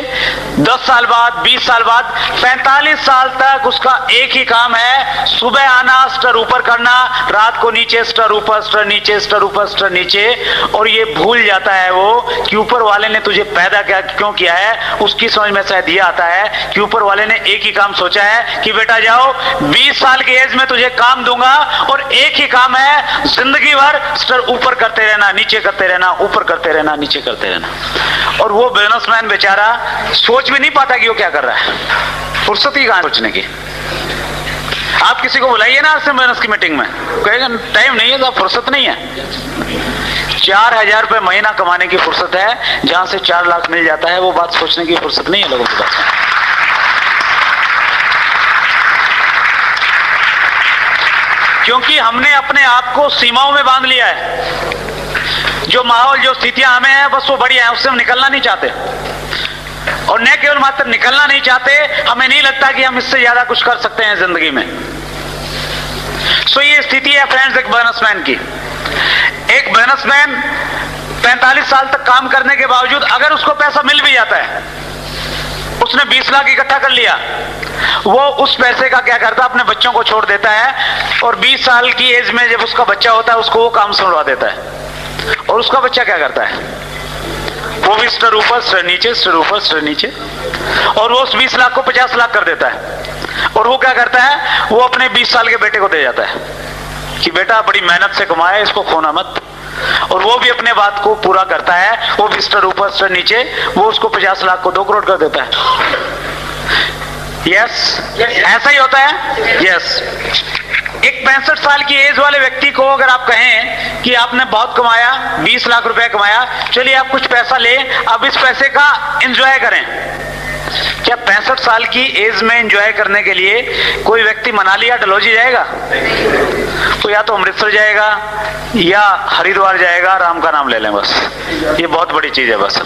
10 साल बाद, 20 साल बाद, 45 साल तक उसका एक ही काम है, सुबह आना, स्तर ऊपर करना, रात को नीचे, स्तर ऊपर, स्तर नीचे, स्तर ऊपर, स्तर नीचे। और ये भूल जाता है वो कि ऊपर वाले ने तुझे पैदा क्यों किया है। उसकी समझ में शायद ये आता है कि ऊपर वाले ने एक ही काम सोचा है कि बेटा जाओ, 20 साल की एज में तुझे काम दूंगा और एक ही काम है, जिंदगी भर स्तर ऊपर करते रहना, नीचे करते रहना, ऊपर करते रहना, नीचे करते रहना। और वो बिजनेसमैन बेचारा सोच भी नहीं पाता कि वो क्या कर रहा है, फुर्सत ही कहां सोचने की। आप किसी को बुलाइए ना आरसीएम बिजनेस की मीटिंग में, कहेगा टाइम नहीं है, तो फुर्सत नहीं है। 4000 रुपए महीना कमाने की फुर्सत है, जहां से 4 लाख मिल जाता है, वो बात सोचने की फुर्सत नहीं है लोगों के पास। क्योंकि हमने अपने आप को सीमाओं में बांध लिया है। जो माहौल, जो स्थितियां हमें है, बस वो बढ़िया है, उससे हम निकलना नहीं चाहते। और न केवल मात्र निकलना नहीं चाहते, हमें नहीं लगता कि हम इससे ज्यादा कुछ कर सकते हैं जिंदगी में। सो ये स्थिति है फ्रेंड्स एक बिजनेसमैन की। एक बिजनेसमैन 45 साल तक काम करने के बावजूद अगर उसको पैसा मिल भी जाता है, उसने 20 लाख इकट्ठा कर लिया, वो उस पैसे का क्या करता है, अपने बच्चों को छोड़ देता है और 20 साल की एज में जब उसका बच्चा होता है उसको वो काम सुनवा देता है। और उसका बच्चा क्या करता है, वो भी स्तर ऊपर, स्तर नीचे, स्तर ऊपर, स्तर नीचे। और वो उस 20 लाख को 50 लाख कर देता है। और वो क्या करता है, वो अपने 20 साल के बेटे को दे जाता है कि बेटा बड़ी मेहनत से कमाया, इसको खोना मत। और वो भी अपने बात को पूरा करता है, वो भी स्तर ऊपर, स्तर नीचे, वो उसको 50 लाख को 2 करोड़ कर देता है। यस ऐसा ही होता है। यस एक 65 साल की एज वाले व्यक्ति को अगर आप कहें कि आपने बहुत कमाया, 20 लाख रुपए कमाया, चलिए आप कुछ पैसा ले, अब इस पैसे का एंजॉय करें। क्या 65 साल की एज में एंजॉय करने के लिए कोई व्यक्ति मनाली या डलहौजी जाएगा? तो या तो अमृतसर जाएगा या हरिद्वार जाएगा, राम का नाम ले लें बस, ये बहुत बड़ी चीज है, बस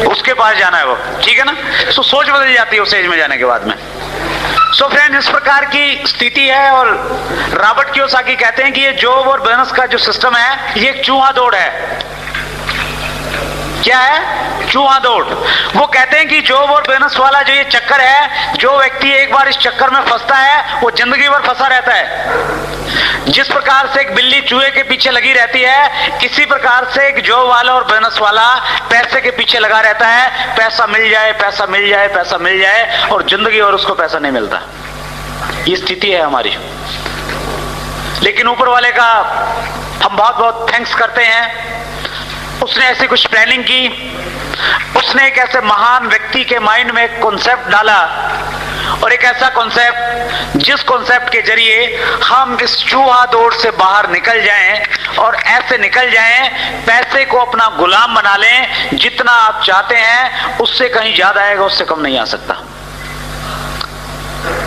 उसके पास जाना है वो, ठीक है ना। सो सोच बदल जाती है उस एज में जाने के बाद में। सो फ्रेंड्स इस प्रकार की स्थिति है। और रॉबर्ट कियोसाकी कहते हैं कि ये जॉब और बिजनेस का जो सिस्टम है, ये एक चूहा दौड़ है। क्या है? चूहा दौड़। वो कहते हैं कि जॉब और बिजनेस वाला जो ये चक्कर है, जो व्यक्ति एक बार इस चक्कर में फंसता है वो जिंदगी भर फंसा रहता है। जिस प्रकार से एक बिल्ली चूहे के पीछे लगी रहती है, इसी प्रकार से एक जॉब वाला और बिजनेस वाला पैसे के पीछे लगा रहता है। पैसा मिल जाए, पैसा मिल जाए, पैसा मिल जाए, और जिंदगी भर उसको पैसा नहीं मिलता। ये स्थिति है हमारी। लेकिन ऊपर वाले का हम बहुत बहुत थैंक्स करते हैं, उसने ऐसी कुछ प्लानिंग की, उसने एक ऐसे महान व्यक्ति के माइंड में एक कॉन्सेप्ट डाला, और एक ऐसा कॉन्सेप्ट जिस कॉन्सेप्ट के जरिए हम इस चूहा दौड़ से बाहर निकल जाएं, और ऐसे निकल जाएं, पैसे को अपना गुलाम बना लें। जितना आप चाहते हैं उससे कहीं ज्यादा आएगा, उससे कम नहीं आ सकता।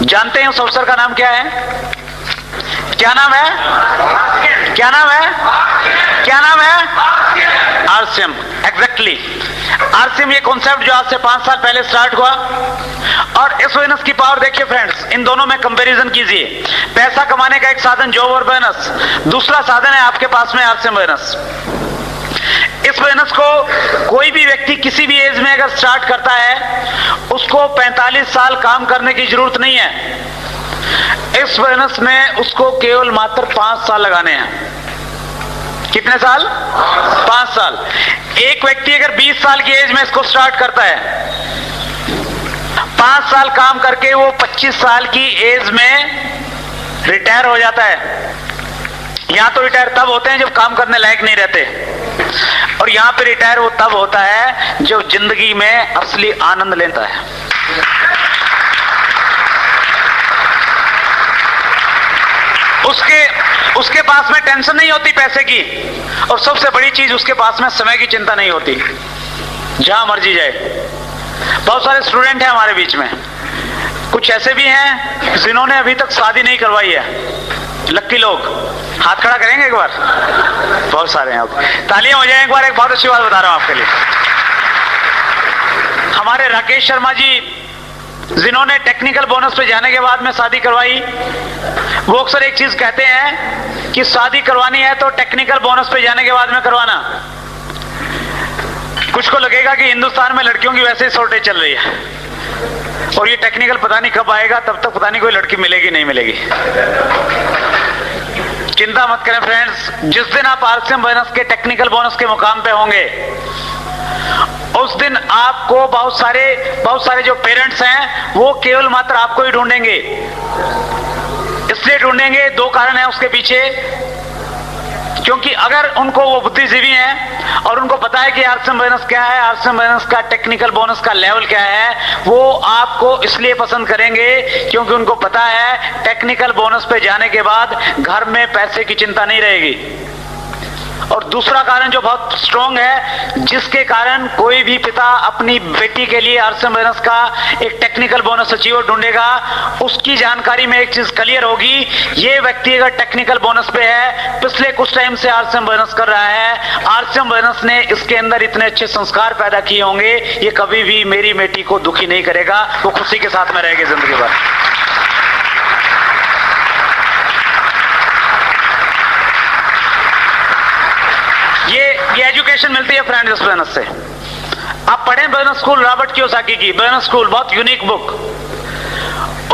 जानते हैं उस अवसर का नाम क्या है? क्या नाम है? क्या नाम है? क्या नाम है? आरसीएम। एग्जैक्टली आरसीएम, ये कॉन्सेप्ट जो आज से 5 साल पहले स्टार्ट हुआ। और इस बिजनेस की पावर देखिए फ्रेंड्स, इन दोनों में कंपैरिजन कीजिए। पैसा कमाने का एक साधन जॉब और बिजनेस, दूसरा साधन है आपके पास में आरसीएम बिजनेस। इस बिजनेस को कोई भी व्यक्ति किसी भी एज में अगर स्टार्ट करता है, उसको 45 साल काम करने की जरूरत नहीं है। इस बिजनेस में उसको केवल मात्र 5 साल लगाने हैं। कितने साल? 5 साल। एक व्यक्ति अगर 20 साल की एज में इसको स्टार्ट करता है, 5 साल काम करके वो 25 साल की एज में रिटायर हो जाता है। यहां तो रिटायर तब होते हैं जब काम करने लायक नहीं रहते, और यहां पे रिटायर वो तब होता है जब जिंदगी में असली आनंद लेता है। उसके पास में टेंशन नहीं होती पैसे की, और सबसे बड़ी चीज उसके पास में समय की चिंता नहीं होती, जहां मर्जी जाए। बहुत सारे स्टूडेंट हैं हमारे बीच में, कुछ ऐसे भी हैं जिन्होंने अभी तक शादी नहीं करवाई है। लक्की लोग हाथ खड़ा करेंगे एक बार? बहुत सारे हैं। तालियां हो जाए एक बार। एक बहुत अच्छी बात बता रहा हूं आपके लिए। हमारे राकेश शर्मा जी, जिन्होंने टेक्निकल बोनस पे जाने के बाद में शादी करवाई, वो अक्सर एक चीज कहते हैं कि शादी करवानी है तो टेक्निकल बोनस पे जाने के बाद में करवाना। कुछ को लगेगा कि हिंदुस्तान में लड़कियों की वैसे ही शॉर्टेज चल रही है, और ये टेक्निकल पता नहीं कब आएगा, तब तक पता नहीं कोई लड़की मिलेगी नहीं मिलेगी। चिंता मत करें फ्रेंड्स, जिस दिन आप आरसीएम बोनस के टेक्निकल बोनस के मुकाम पे होंगे, उस दिन आपको बहुत सारे जो पेरेंट्स हैं वो केवल मात्र आपको ही ढूंढेंगे। इसलिए ढूंढेंगे, 2 कारण है उसके पीछे। क्योंकि अगर उनको वो बुद्धिजीवी हैं और उनको पता है कि आरसीएम बोनस क्या है, आरसीएम बोनस का टेक्निकल बोनस का लेवल क्या है, वो आपको इसलिए पसंद करेंगे क्योंकि उनको पता है टेक्निकल बोनस पे जाने के बाद घर में पैसे की चिंता नहीं रहेगी। और दूसरा कारण जो बहुत स्ट्रॉन्ग है, जिसके कारण कोई भी पिता अपनी बेटी के लिए आरसीएम बोनस का एक टेक्निकल बोनस अचीवर ढूंढेगा, उसकी जानकारी में एक चीज क्लियर होगी, ये व्यक्ति अगर टेक्निकल बोनस पे है, पिछले कुछ टाइम से आरसीएम बोनस कर रहा है, आरसीएम बोनस ने इसके अंदर इतने अच्छे संस्कार पैदा किए होंगे, ये कभी भी मेरी बेटी को दुखी नहीं करेगा, वो खुशी के साथ में रहेगी जिंदगी भर। ये एजुकेशन मिलती है फ्रेंड्स इस बिजनेस से। आप पढ़ें बिजनेस स्कूल रॉबर्ट कियोसाकी की, बिजनेस स्कूल बहुत यूनिक बुक।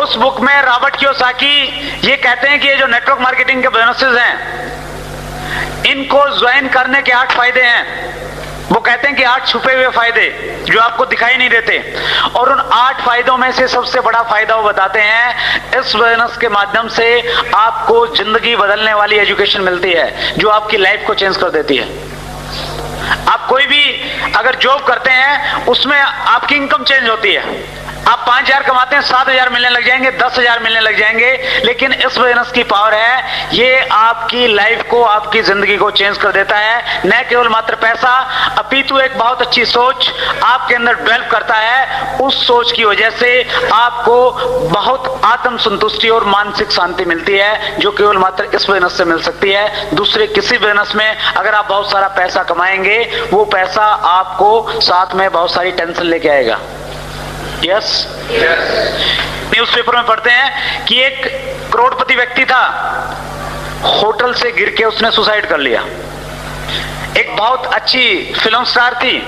उस बुक में रॉबर्ट कियोसाकी ये कहते हैं कि ये जो नेटवर्क मार्केटिंग के बिजनेसेस हैं, इनको ज्वाइन करने के 8 फायदे हैं। वो कहते हैं कि 8 छुपे हुए फायदे जो आपको दिखाई नहीं देते, और उन 8 फायदों में से सबसे बड़ा फायदा वो बताते हैं, इस बिजनेस के माध्यम से आपको जिंदगी बदलने वाली एजुकेशन मिलती है जो आपकी लाइफ को चेंज कर देती है। आप कोई भी अगर जॉब करते हैं, उसमें आपकी इनकम चेंज होती है। आप 5,000 कमाते हैं, 7,000 मिलने लग जाएंगे, 10,000 मिलने लग जाएंगे, लेकिन इस बिजनेस की पावर है, ये आपकी लाइफ को, आपकी जिंदगी को चेंज कर देता है। न केवल मात्र पैसा, अपितु एक बहुत अच्छी सोच आपके अंदर डेवलप करता है। उस सोच की वजह से आपको बहुत आत्म संतुष्टि और मानसिक शांति मिलती है, जो केवल मात्र इस बिजनेस से मिल सकती है। दूसरे किसी बिजनेस में अगर आप बहुत सारा पैसा कमाएंगे, वो पैसा आपको साथ में बहुत सारी टेंशन लेके आएगा। यस, न्यूज़पेपर में पढ़ते हैं कि एक करोड़पति व्यक्ति था, होटल से गिर के उसने सुसाइड कर लिया। एक बहुत अच्छी फिल्म स्टार थी,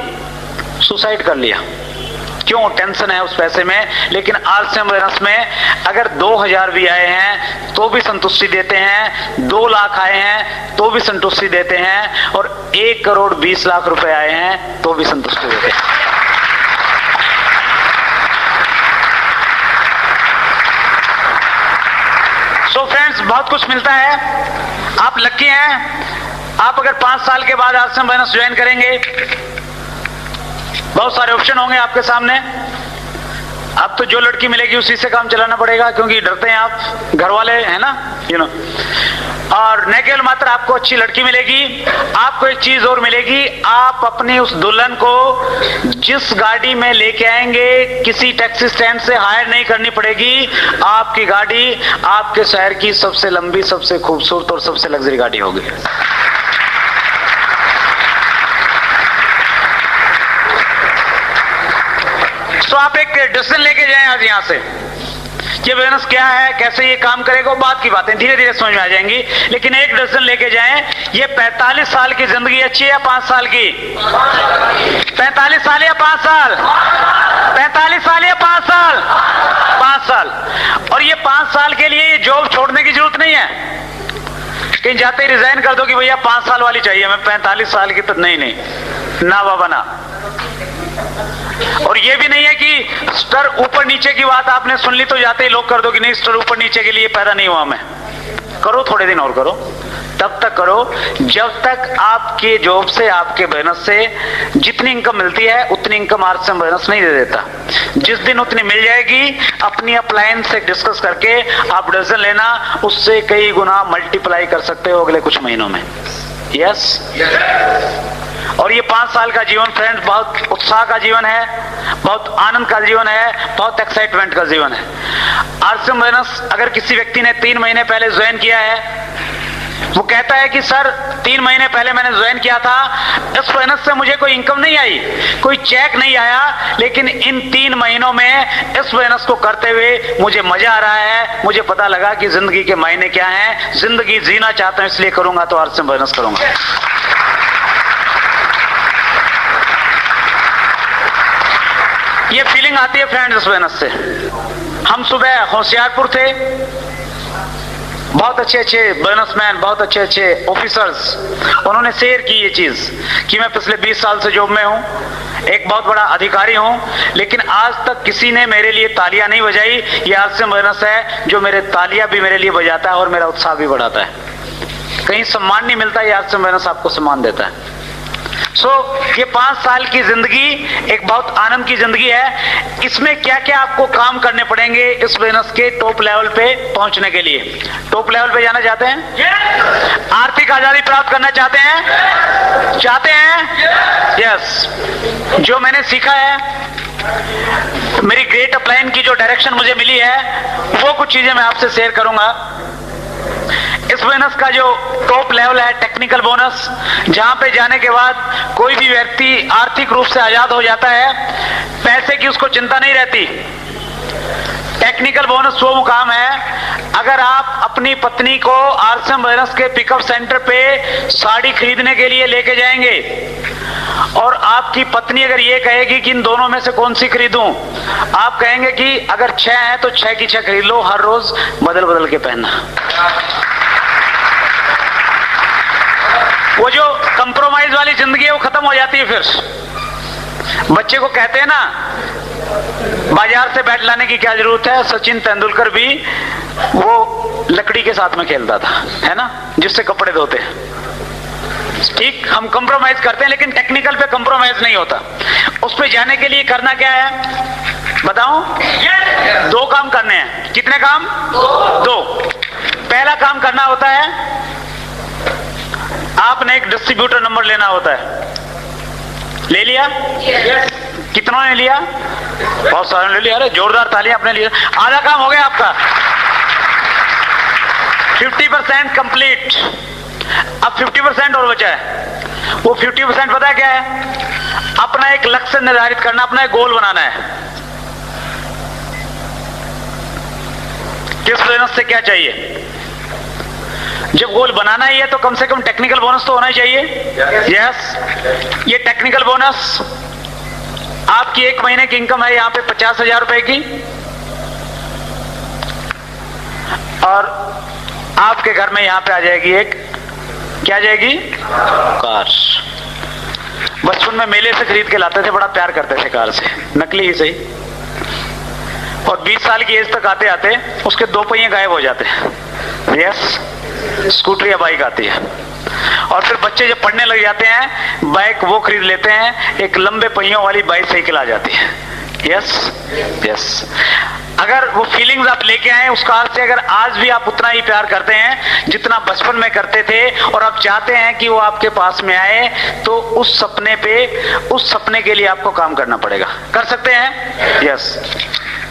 सुसाइड कर लिया। क्यों? टेंशन है उस पैसे में। लेकिन आरसीएम बिजनेस में अगर 2,000 भी आए हैं तो भी संतुष्टि देते हैं, 2 लाख आए हैं तो भी संतुष्टि देते हैं, और 1 करोड़ 20 लाख रुपए आए हैं तो भी संतुष्टि देते हैं। सो फ्रेंड्स, बहुत कुछ मिलता है। आप लकी हैं। आप अगर 5 साल के बाद आरसीएम बोनस ज्वाइन करेंगे, बहुत सारे ऑप्शन होंगे आपके सामने। अब तो जो लड़की मिलेगी उसी से काम चलाना पड़ेगा, क्योंकि डरते हैं आप, घर वाले है ना, और न केवल मात्र आपको अच्छी लड़की मिलेगी, आपको एक चीज और मिलेगी। आप अपनी उस दुल्हन को जिस गाड़ी में लेके आएंगे, किसी टैक्सी स्टैंड से हायर नहीं करनी पड़ेगी। आपकी गाड़ी आपके शहर की सबसे लंबी, सबसे खूबसूरत और सबसे लग्जरी गाड़ी होगी। तो आप एक डिसीजन लेके जाएं आज यहां से, ये बिजनेस क्या है, कैसे ये काम करेगा, बात की बातें धीरे धीरे समझ में आ जाएंगी। लेकिन एक डिसीजन लेके जाएं, ये 45 साल की जिंदगी अच्छी है या 5 साल की? 45 साल या 5 साल? 45 साल या 5 साल? 5 साल। और ये 5 साल के लिए जॉब छोड़ने की जरूरत नहीं है, कहीं जाते ही रिजाइन कर दो कि भैया 5 साल वाली चाहिए, मैं 45 साल की तो नहीं, ना बाबा ना। और ये भी नहीं है कि स्तर ऊपर नीचे की बात आपने सुन ली तो जाते ही लोग कर दो कि नहीं, स्तर ऊपर नीचे के लिए पैदा नहीं हुआ मैं। करो, थोड़े दिन और करो, तब तक करो जब तक आपके जॉब से, आपके बिजनेस से जितनी इनकम मिलती है उतनी इनकम आरसीएम बिजनेस नहीं दे देता। जिस दिन उतनी मिल जाएगी, अपनी अपलायंस से डिस्कस करके आप डिसीजन लेना, उससे कई गुना मल्टीप्लाई कर सकते हो अगले कुछ महीनों में। यस। और ये 5 साल का जीवन फ्रेंड्स बहुत उत्साह का जीवन है, बहुत आनंद का जीवन है, बहुत एक्साइटमेंट का जीवन है। आरसीएम बिजनेस अगर किसी व्यक्ति ने 3 महीने पहले ज्वाइन किया है, वो कहता है कि सर 3 महीने पहले मैंने ज्वाइन किया था, इस बिजनेस से मुझे कोई इनकम नहीं आई, कोई चेक नहीं आया, लेकिन इन 3 महीनों में इस बिजनेस को करते हुए मुझे मजा आ रहा है, मुझे पता लगा कि जिंदगी के मायने क्या हैं, जिंदगी जीना चाहता हूं इसलिए करूंगा तो आरसीएम बिजनेस करूंगा। ये फीलिंग आती है फ्रेंड्स इस बिजनेस से। हम सुबह होशियारपुर थे, बहुत अच्छे अच्छे बिजनेसमैन, बहुत अच्छे अच्छे ऑफिसर्स, उन्होंने शेयर की ये चीज कि मैं पिछले 20 साल से जॉब में हूं, एक बहुत बड़ा अधिकारी हूं, लेकिन आज तक किसी ने मेरे लिए तालियां नहीं बजाई। ये आरसीएम बिजनेस है जो मेरे तालियां भी मेरे लिए बजाता है और मेरा उत्साह भी बढ़ाता है। कहीं सम्मान नहीं मिलता, ये आरसीएम बिजनेस आपको सम्मान देता है। ये 5 साल की जिंदगी एक बहुत आनंद की जिंदगी है। इसमें क्या क्या आपको काम करने पड़ेंगे इस बिजनेस के टॉप लेवल पे पहुंचने के लिए? टॉप लेवल पे जाना चाहते हैं? yes! आर्थिक आजादी प्राप्त करना चाहते हैं? चाहते हैं? यस। जो मैंने सीखा है, मेरी ग्रेट अपलाइन की जो डायरेक्शन मुझे मिली है, वो कुछ चीजें मैं आपसे शेयर करूंगा। इस बोनस का जो टॉप लेवल है टेक्निकल बोनस, जहां पे जाने के बाद कोई भी व्यक्ति आर्थिक रूप से आजाद हो जाता है, पैसे की उसको चिंता नहीं रहती। टेक्निकल बोनस वो मुकाम है, अगर आप अपनी पत्नी को आरसीएम बोनस के पिकअप सेंटर पे साड़ी खरीदने के लिए लेके जाएंगे और आपकी पत्नी अगर ये कहेगी कि इन दोनों में से कौन सी खरीदूं, आप कहेंगे कि अगर 6 है तो 6 की 6 खरीद लो, हर रोज बदल बदल के पहनना। वो जो कंप्रोमाइज वाली जिंदगी है वो खत्म हो जाती है। फिर बच्चे को कहते हैं ना, बाजार से बैट लाने की क्या जरूरत है, सचिन तेंदुलकर भी वो लकड़ी के साथ में खेलता था, है ना, जिससे कपड़े धोते। ठीक, हम कंप्रोमाइज करते हैं, लेकिन टेक्निकल पे कंप्रोमाइज नहीं होता। उस पे जाने के लिए करना क्या है बताऊं? 2 काम करने हैं। कितने काम? 2। पहला काम करना होता है, आपने एक डिस्ट्रीब्यूटर नंबर लेना होता है। ले लिया? कितनों ने लिया? बहुत सारे ने ले लिया। अरे जोरदार तालियां अपने लिए। आधा काम हो गया आपका, 50% कंप्लीट। अब 50% और बचा है। वो 50% पता है क्या है? अपना एक लक्ष्य निर्धारित करना, अपना एक गोल बनाना है। किस बोनस से क्या चाहिए? जब गोल बनाना ही है तो कम से कम टेक्निकल बोनस तो होना ही चाहिए। यस। ये टेक्निकल बोनस, आपकी 1 महीने की इनकम है यहां पे 50,000 रुपए की, और आपके घर में यहां पे आ जाएगी एक, क्या आ जाएगी? कार। बचपन में मेले से खरीद के लाते थे, बड़ा प्यार करते थे कार से, नकली ही सही। और 20 साल की एज तक आते आते उसके 2 पहिए गायब हो जाते हैं। यस। स्कूटर या बाइक आती है, और फिर बच्चे जब पढ़ने लग जाते हैं, बाइक वो खरीद लेते हैं, एक लंबे पहियों वाली बाइसाइकिल आ जाती है। Yes yes. अगर वो फीलिंग्स आप लेके आए उस कार से, अगर आज भी आप उतना ही प्यार करते हैं जितना बचपन में करते थे, और आप चाहते हैं कि वो आपके पास में आए, तो उस सपने के लिए आपको काम करना पड़ेगा। कर सकते हैं? यस।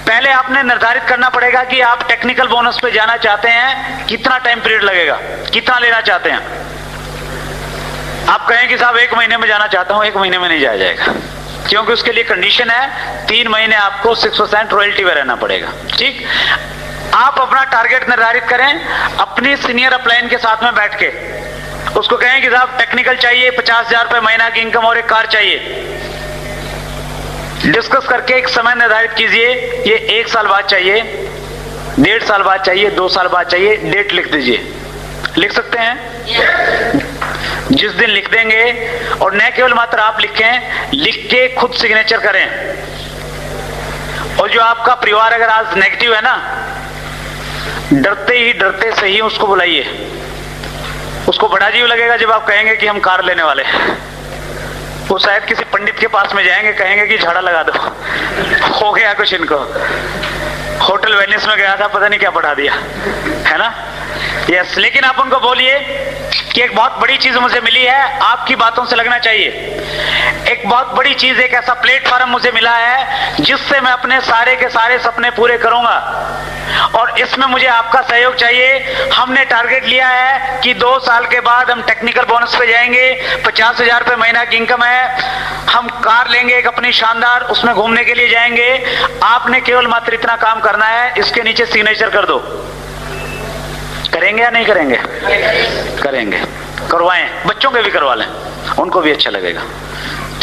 पहले आपने निर्धारित करना पड़ेगा कि आप टेक्निकल बोनस पे जाना चाहते हैं, कितना टाइम पीरियड लगेगा, कितना लेना चाहते हैं। आप कहें कि साहब 1 महीने में जाना चाहता हूं, 1 महीने में नहीं जाया जाएगा, क्योंकि उसके लिए कंडीशन है 3 महीने आपको 6% रॉयल्टी में रहना पड़ेगा। ठीक, आप अपना टारगेट निर्धारित करें, अपनी सीनियर अपलाइन के साथ में बैठ के उसको कहें कि साहब टेक्निकल चाहिए, 50,000 रुपए महीना की इनकम और एक कार चाहिए। डिस्कस करके एक समय निर्धारित कीजिए, ये 1 साल बाद चाहिए, 1.5 साल बाद चाहिए, 2 साल बाद चाहिए, डेट लिख दीजिए। लिख सकते हैं? जिस दिन लिख देंगे, और न केवल मात्र आप लिखें, लिख के खुद सिग्नेचर करें। और जो आपका परिवार अगर आज नेगेटिव है ना, डरते से ही उसको बुलाइए। उसको बड़ा अजीब लगेगा जब आप कहेंगे कि हम कार लेने वाले हैं। वो शायद किसी पंडित के पास में जाएंगे, कहेंगे कि झाड़ा लगा दो, हो गया कुछ इनको। होटल वेनिस में गया था, पता नहीं क्या पढ़ा दिया, है ना। यस, लेकिन आप उनको बोलिए कि एक बहुत बड़ी चीज मुझे मिली है, आपकी बातों से लगना चाहिए। एक बहुत बड़ी चीज, एक ऐसा प्लेटफॉर्म मुझे मिला है जिससे मैं अपने सारे के सारे सपने पूरे करूंगा, और इसमें मुझे आपका सहयोग चाहिए। हमने टारगेट लिया है कि 2 साल के बाद हम टेक्निकल बोनस पे जाएंगे, 50,000 रुपए महीना की इनकम है, हम कार लेंगे एक अपनी शानदार, उसमें घूमने के लिए जाएंगे। आपने केवल मात्र इतना काम करना है, इसके नीचे सिग्नेचर कर दो। करेंगे या नहीं करेंगे? करेंगे। करवाएं, बच्चों के भी करवा लें, उनको भी अच्छा लगेगा।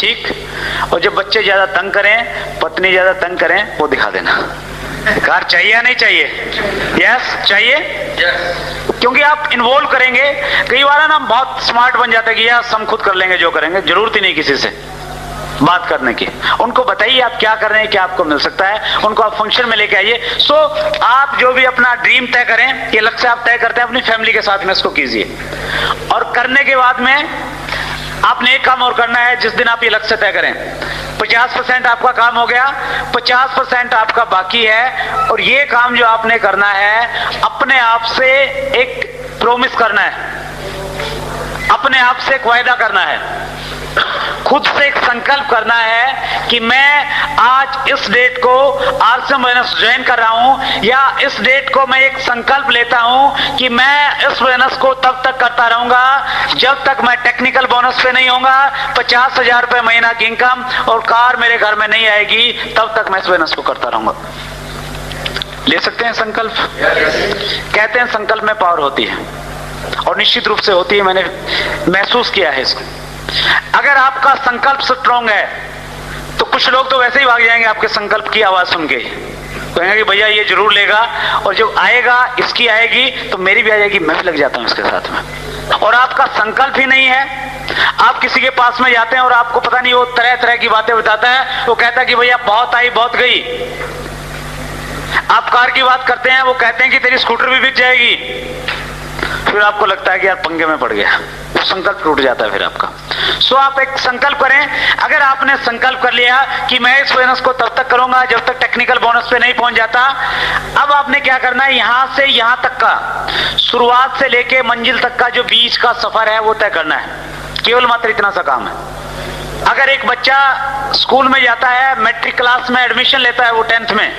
ठीक। और जब बच्चे ज्यादा तंग करें, पत्नी ज्यादा तंग करें, वो दिखा देना। कार चाहिए या नहीं चाहिए? यस, चाहिए। क्योंकि आप इन्वॉल्व करेंगे। कई बार ना हम बहुत स्मार्ट बन जाते हैं कि यस हम खुद कर लेंगे, जो करेंगे, जरूरत ही नहीं किसी से बात करने की। उनको बताइए आप क्या कर रहे हैं, क्या आपको मिल सकता है, उनको आप फंक्शन में लेके आइए। सो आप जो भी अपना ड्रीम तय करें, ये लक्ष्य आप तय करते हैं, अपनी फैमिली के साथ में इसको कीजिए। और करने के बाद में आपने एक काम और करना है। जिस दिन आप ये लक्ष्य तय करें, 50% आपका काम हो गया, 50% आपका बाकी है, और ये काम जो आपने करना है, अपने आप से एक प्रॉमिस करना है, अपने आप से एक वायदा करना है, खुद से एक संकल्प करना है कि मैं आज इस डेट को आरसीएम बोनस ज्वाइन कर रहा हूं, या इस डेट को मैं एक संकल्प लेता हूं कि मैं इस बोनस को तब तक करता रहूंगा जब तक मैं टेक्निकल बोनस पे नहीं होऊंगा। 50,000 रुपए महीना की इनकम और कार मेरे घर में नहीं आएगी, तब तक मैं इस बोनस को करता रहूंगा। ले सकते हैं संकल्प? कहते हैं संकल्प में पावर होती है, और निश्चित रूप से होती है। मैंने महसूस किया है इसको। अगर आपका संकल्प स्ट्रॉन्ग है तो कुछ लोग तो वैसे ही भाग जाएंगे आपके संकल्प की आवाज सुन के, कहेंगे कि भैया ये जरूर लेगा, और जब आएगा, इसकी आएगी तो मेरी भी आ जाएगी, मैं भी लग जाता हूं इसके साथ में। और आपका संकल्प ही नहीं है, आप किसी के पास में जाते हैं और आपको पता नहीं, वो तरह तरह की बातें बताता है। वो कहता है कि भैया बहुत आई बहुत गई। आप कार की बात करते हैं, वो कहते हैं कि तेरी स्कूटर भी बिक जाएगी। फिर आपको लगता है कि यार पंगे में पड़ गया, संकल्प टूट जाता है फिर आपका। सो आप एक संकल्प करें। अगर आपने संकल्प कर लिया कि मैं इस बोनस को तब तक करूंगा जब तक टेक्निकल बोनस पे नहीं पहुंच जाता, अब आपने क्या करना है, यहां से यहां तक का, शुरुआत से लेके मंजिल तक का जो बीच का सफर है वो तय करना है। केवल मात्र इतना सा काम है। अगर एक बच्चा स्कूल में जाता है, मैट्रिक क्लास में एडमिशन लेता है, वो 10th में,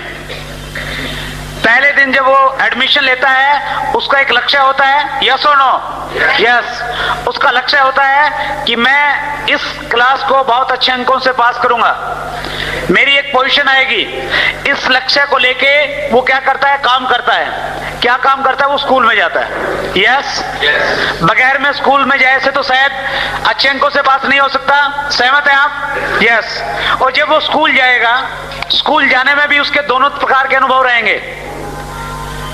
पहले दिन जब वो एडमिशन लेता है, उसका एक लक्ष्य होता है, यस और नो? यस। उसका लक्ष्य होता है कि मैं इस क्लास को बहुत अच्छे अंकों से पास करूंगा, मेरी एक पोजीशन आएगी। इस लक्ष्य को लेके वो क्या करता है, काम करता है। क्या काम करता है? वो स्कूल में जाता है। यस। बगैर में स्कूल में जाए से तो शायद अच्छे अंकों से पास नहीं हो सकता। सहमत है आप? यस। और जब वो स्कूल जाएगा, स्कूल जाने में भी उसके दोनों प्रकार के अनुभव रहेंगे।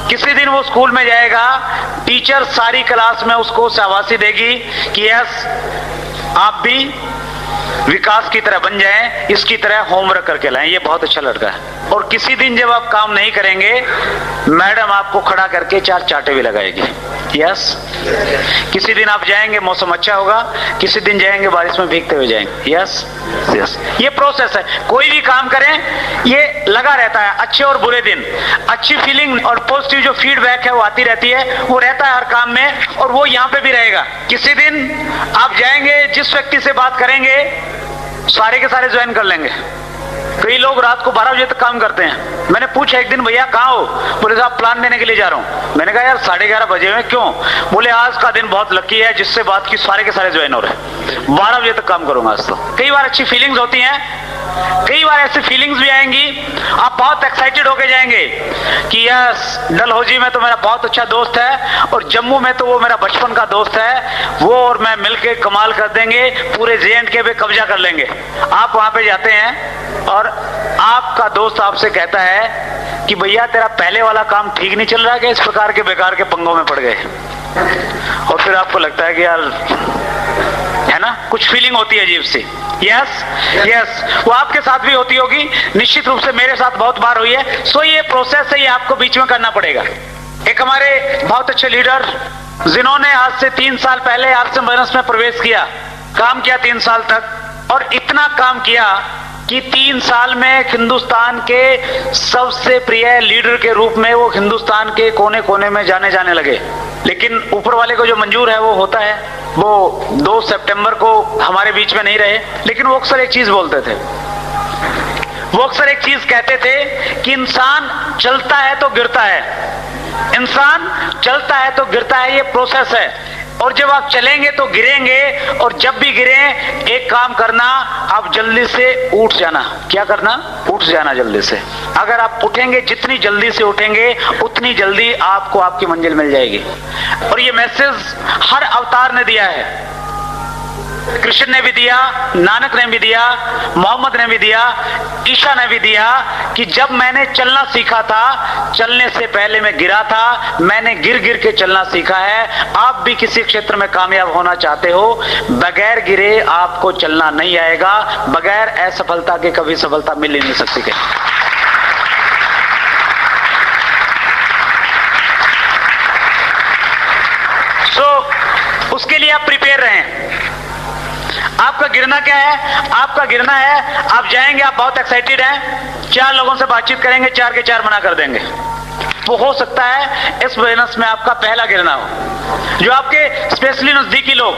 किसी दिन वो स्कूल में जाएगा, टीचर सारी क्लास में उसको शाबाशी देगी कि यस आप भी विकास की तरह बन जाएं, इसकी तरह होमवर्क करके लाएं, ये बहुत अच्छा लड़का है। और किसी दिन जब आप काम नहीं करेंगे, मैडम आपको खड़ा करके 4 चांटे भी लगाएगी। यस। किसी दिन आप जाएंगे, मौसम अच्छा होगा, किसी दिन जाएंगे बारिश में भीगते हुए जाएंगे। Yes yes. ये प्रोसेस है। कोई भी काम करें, ये लगा रहता है। अच्छे और बुरे दिन, अच्छी फीलिंग और पॉजिटिव जो फीडबैक है वो आती रहती है, वो रहता है हर काम में, और वो यहाँ पे भी रहेगा। किसी दिन आप जाएंगे, जिस व्यक्ति से बात करेंगे, सारे के सारे ज्वाइन कर लेंगे। कई लोग रात को 12 बजे तक काम करते हैं। मैंने पूछा एक दिन, भैया कहाँ हो? बोले साहब प्लान देने के लिए जा रहा हूँ। मैंने कहा यार 11:30 बजे में क्यों? बोले आज का दिन बहुत लकी है, जिससे बात की सारे के सारे ज्वाइन हो रहे हैं, 12 बजे तक काम करूंगा आज तो। कई बार अच्छी फीलिंग्स होती हैं, कई बार ऐसी फीलिंग्स भी आएंगी, आप बहुत एक्साइटेड होके जाएंगे कि यस डलहौजी में तो मेरा बहुत अच्छा दोस्त है और जम्मू में तो वो मेरा बचपन का दोस्त है, वो और मैं मिलके कमाल कर देंगे, पूरे JNK पे कब्जा कर लेंगे। आप वहां पे जाते हैं और आपका दोस्त आपसे कहता है कि भैया तेरा पहले वाला काम ठीक नहीं चल रहा है कि इस प्रकार के बेकार के पंगों में पड़ गए, और फिर आपको लगता है कि यार है ना, कुछ फीलिंग होती है अजीब सी। यस, वो आपके साथ भी होती होगी, निश्चित रूप से मेरे साथ बहुत बार हुई है। सो ये प्रोसेस है, ये आपको बीच में करना पड़ेगा। एक हमारे बहुत अच्छे लीडर जिन्होंने आज से 3 साल पहले आरसीएम फाइनेंस में प्रवेश किया, काम किया 3 साल तक, और इतना काम किया कि 3 साल में हिंदुस्तान के सबसे प्रिय लीडर के रूप में वो हिंदुस्तान के कोने कोने में जाने लगे। लेकिन ऊपर वाले को जो मंजूर है वो होता है। वो 2 सितंबर को हमारे बीच में नहीं रहे, लेकिन वो अक्सर एक चीज बोलते थे, वो अक्सर एक चीज कहते थे कि इंसान चलता है तो गिरता है, इंसान चलता है तो गिरता है, ये प्रोसेस है। और जब आप चलेंगे तो गिरेंगे, और जब भी गिरे एक काम करना, आप जल्दी से उठ जाना। क्या करना? उठ जाना जल्दी से। अगर आप उठेंगे, जितनी जल्दी से उठेंगे उतनी जल्दी आपको आपकी मंजिल मिल जाएगी। और ये मैसेज हर अवतार ने दिया है, कृष्ण ने भी दिया, नानक ने भी दिया, मोहम्मद ने भी दिया, ईशा ने भी दिया कि जब मैंने चलना सीखा था, चलने से पहले मैं गिरा था, मैंने गिर गिर के चलना सीखा है। आप भी किसी क्षेत्र में कामयाब होना चाहते हो, बगैर गिरे आपको चलना नहीं आएगा, बगैर असफलता के कभी सफलता मिल ही नहीं सकती। उसके लिए आप प्रिपेयर रहें। आपका गिरना क्या है? आपका गिरना है, आप जाएंगे, आप बहुत एक्साइटेड हैं, 4 लोगों से बातचीत करेंगे, 4 के 4 मना कर देंगे। वो हो सकता है इस बिजनेस में आपका पहला गिरना हो। जो आपके स्पेशली नजदीकी लोग,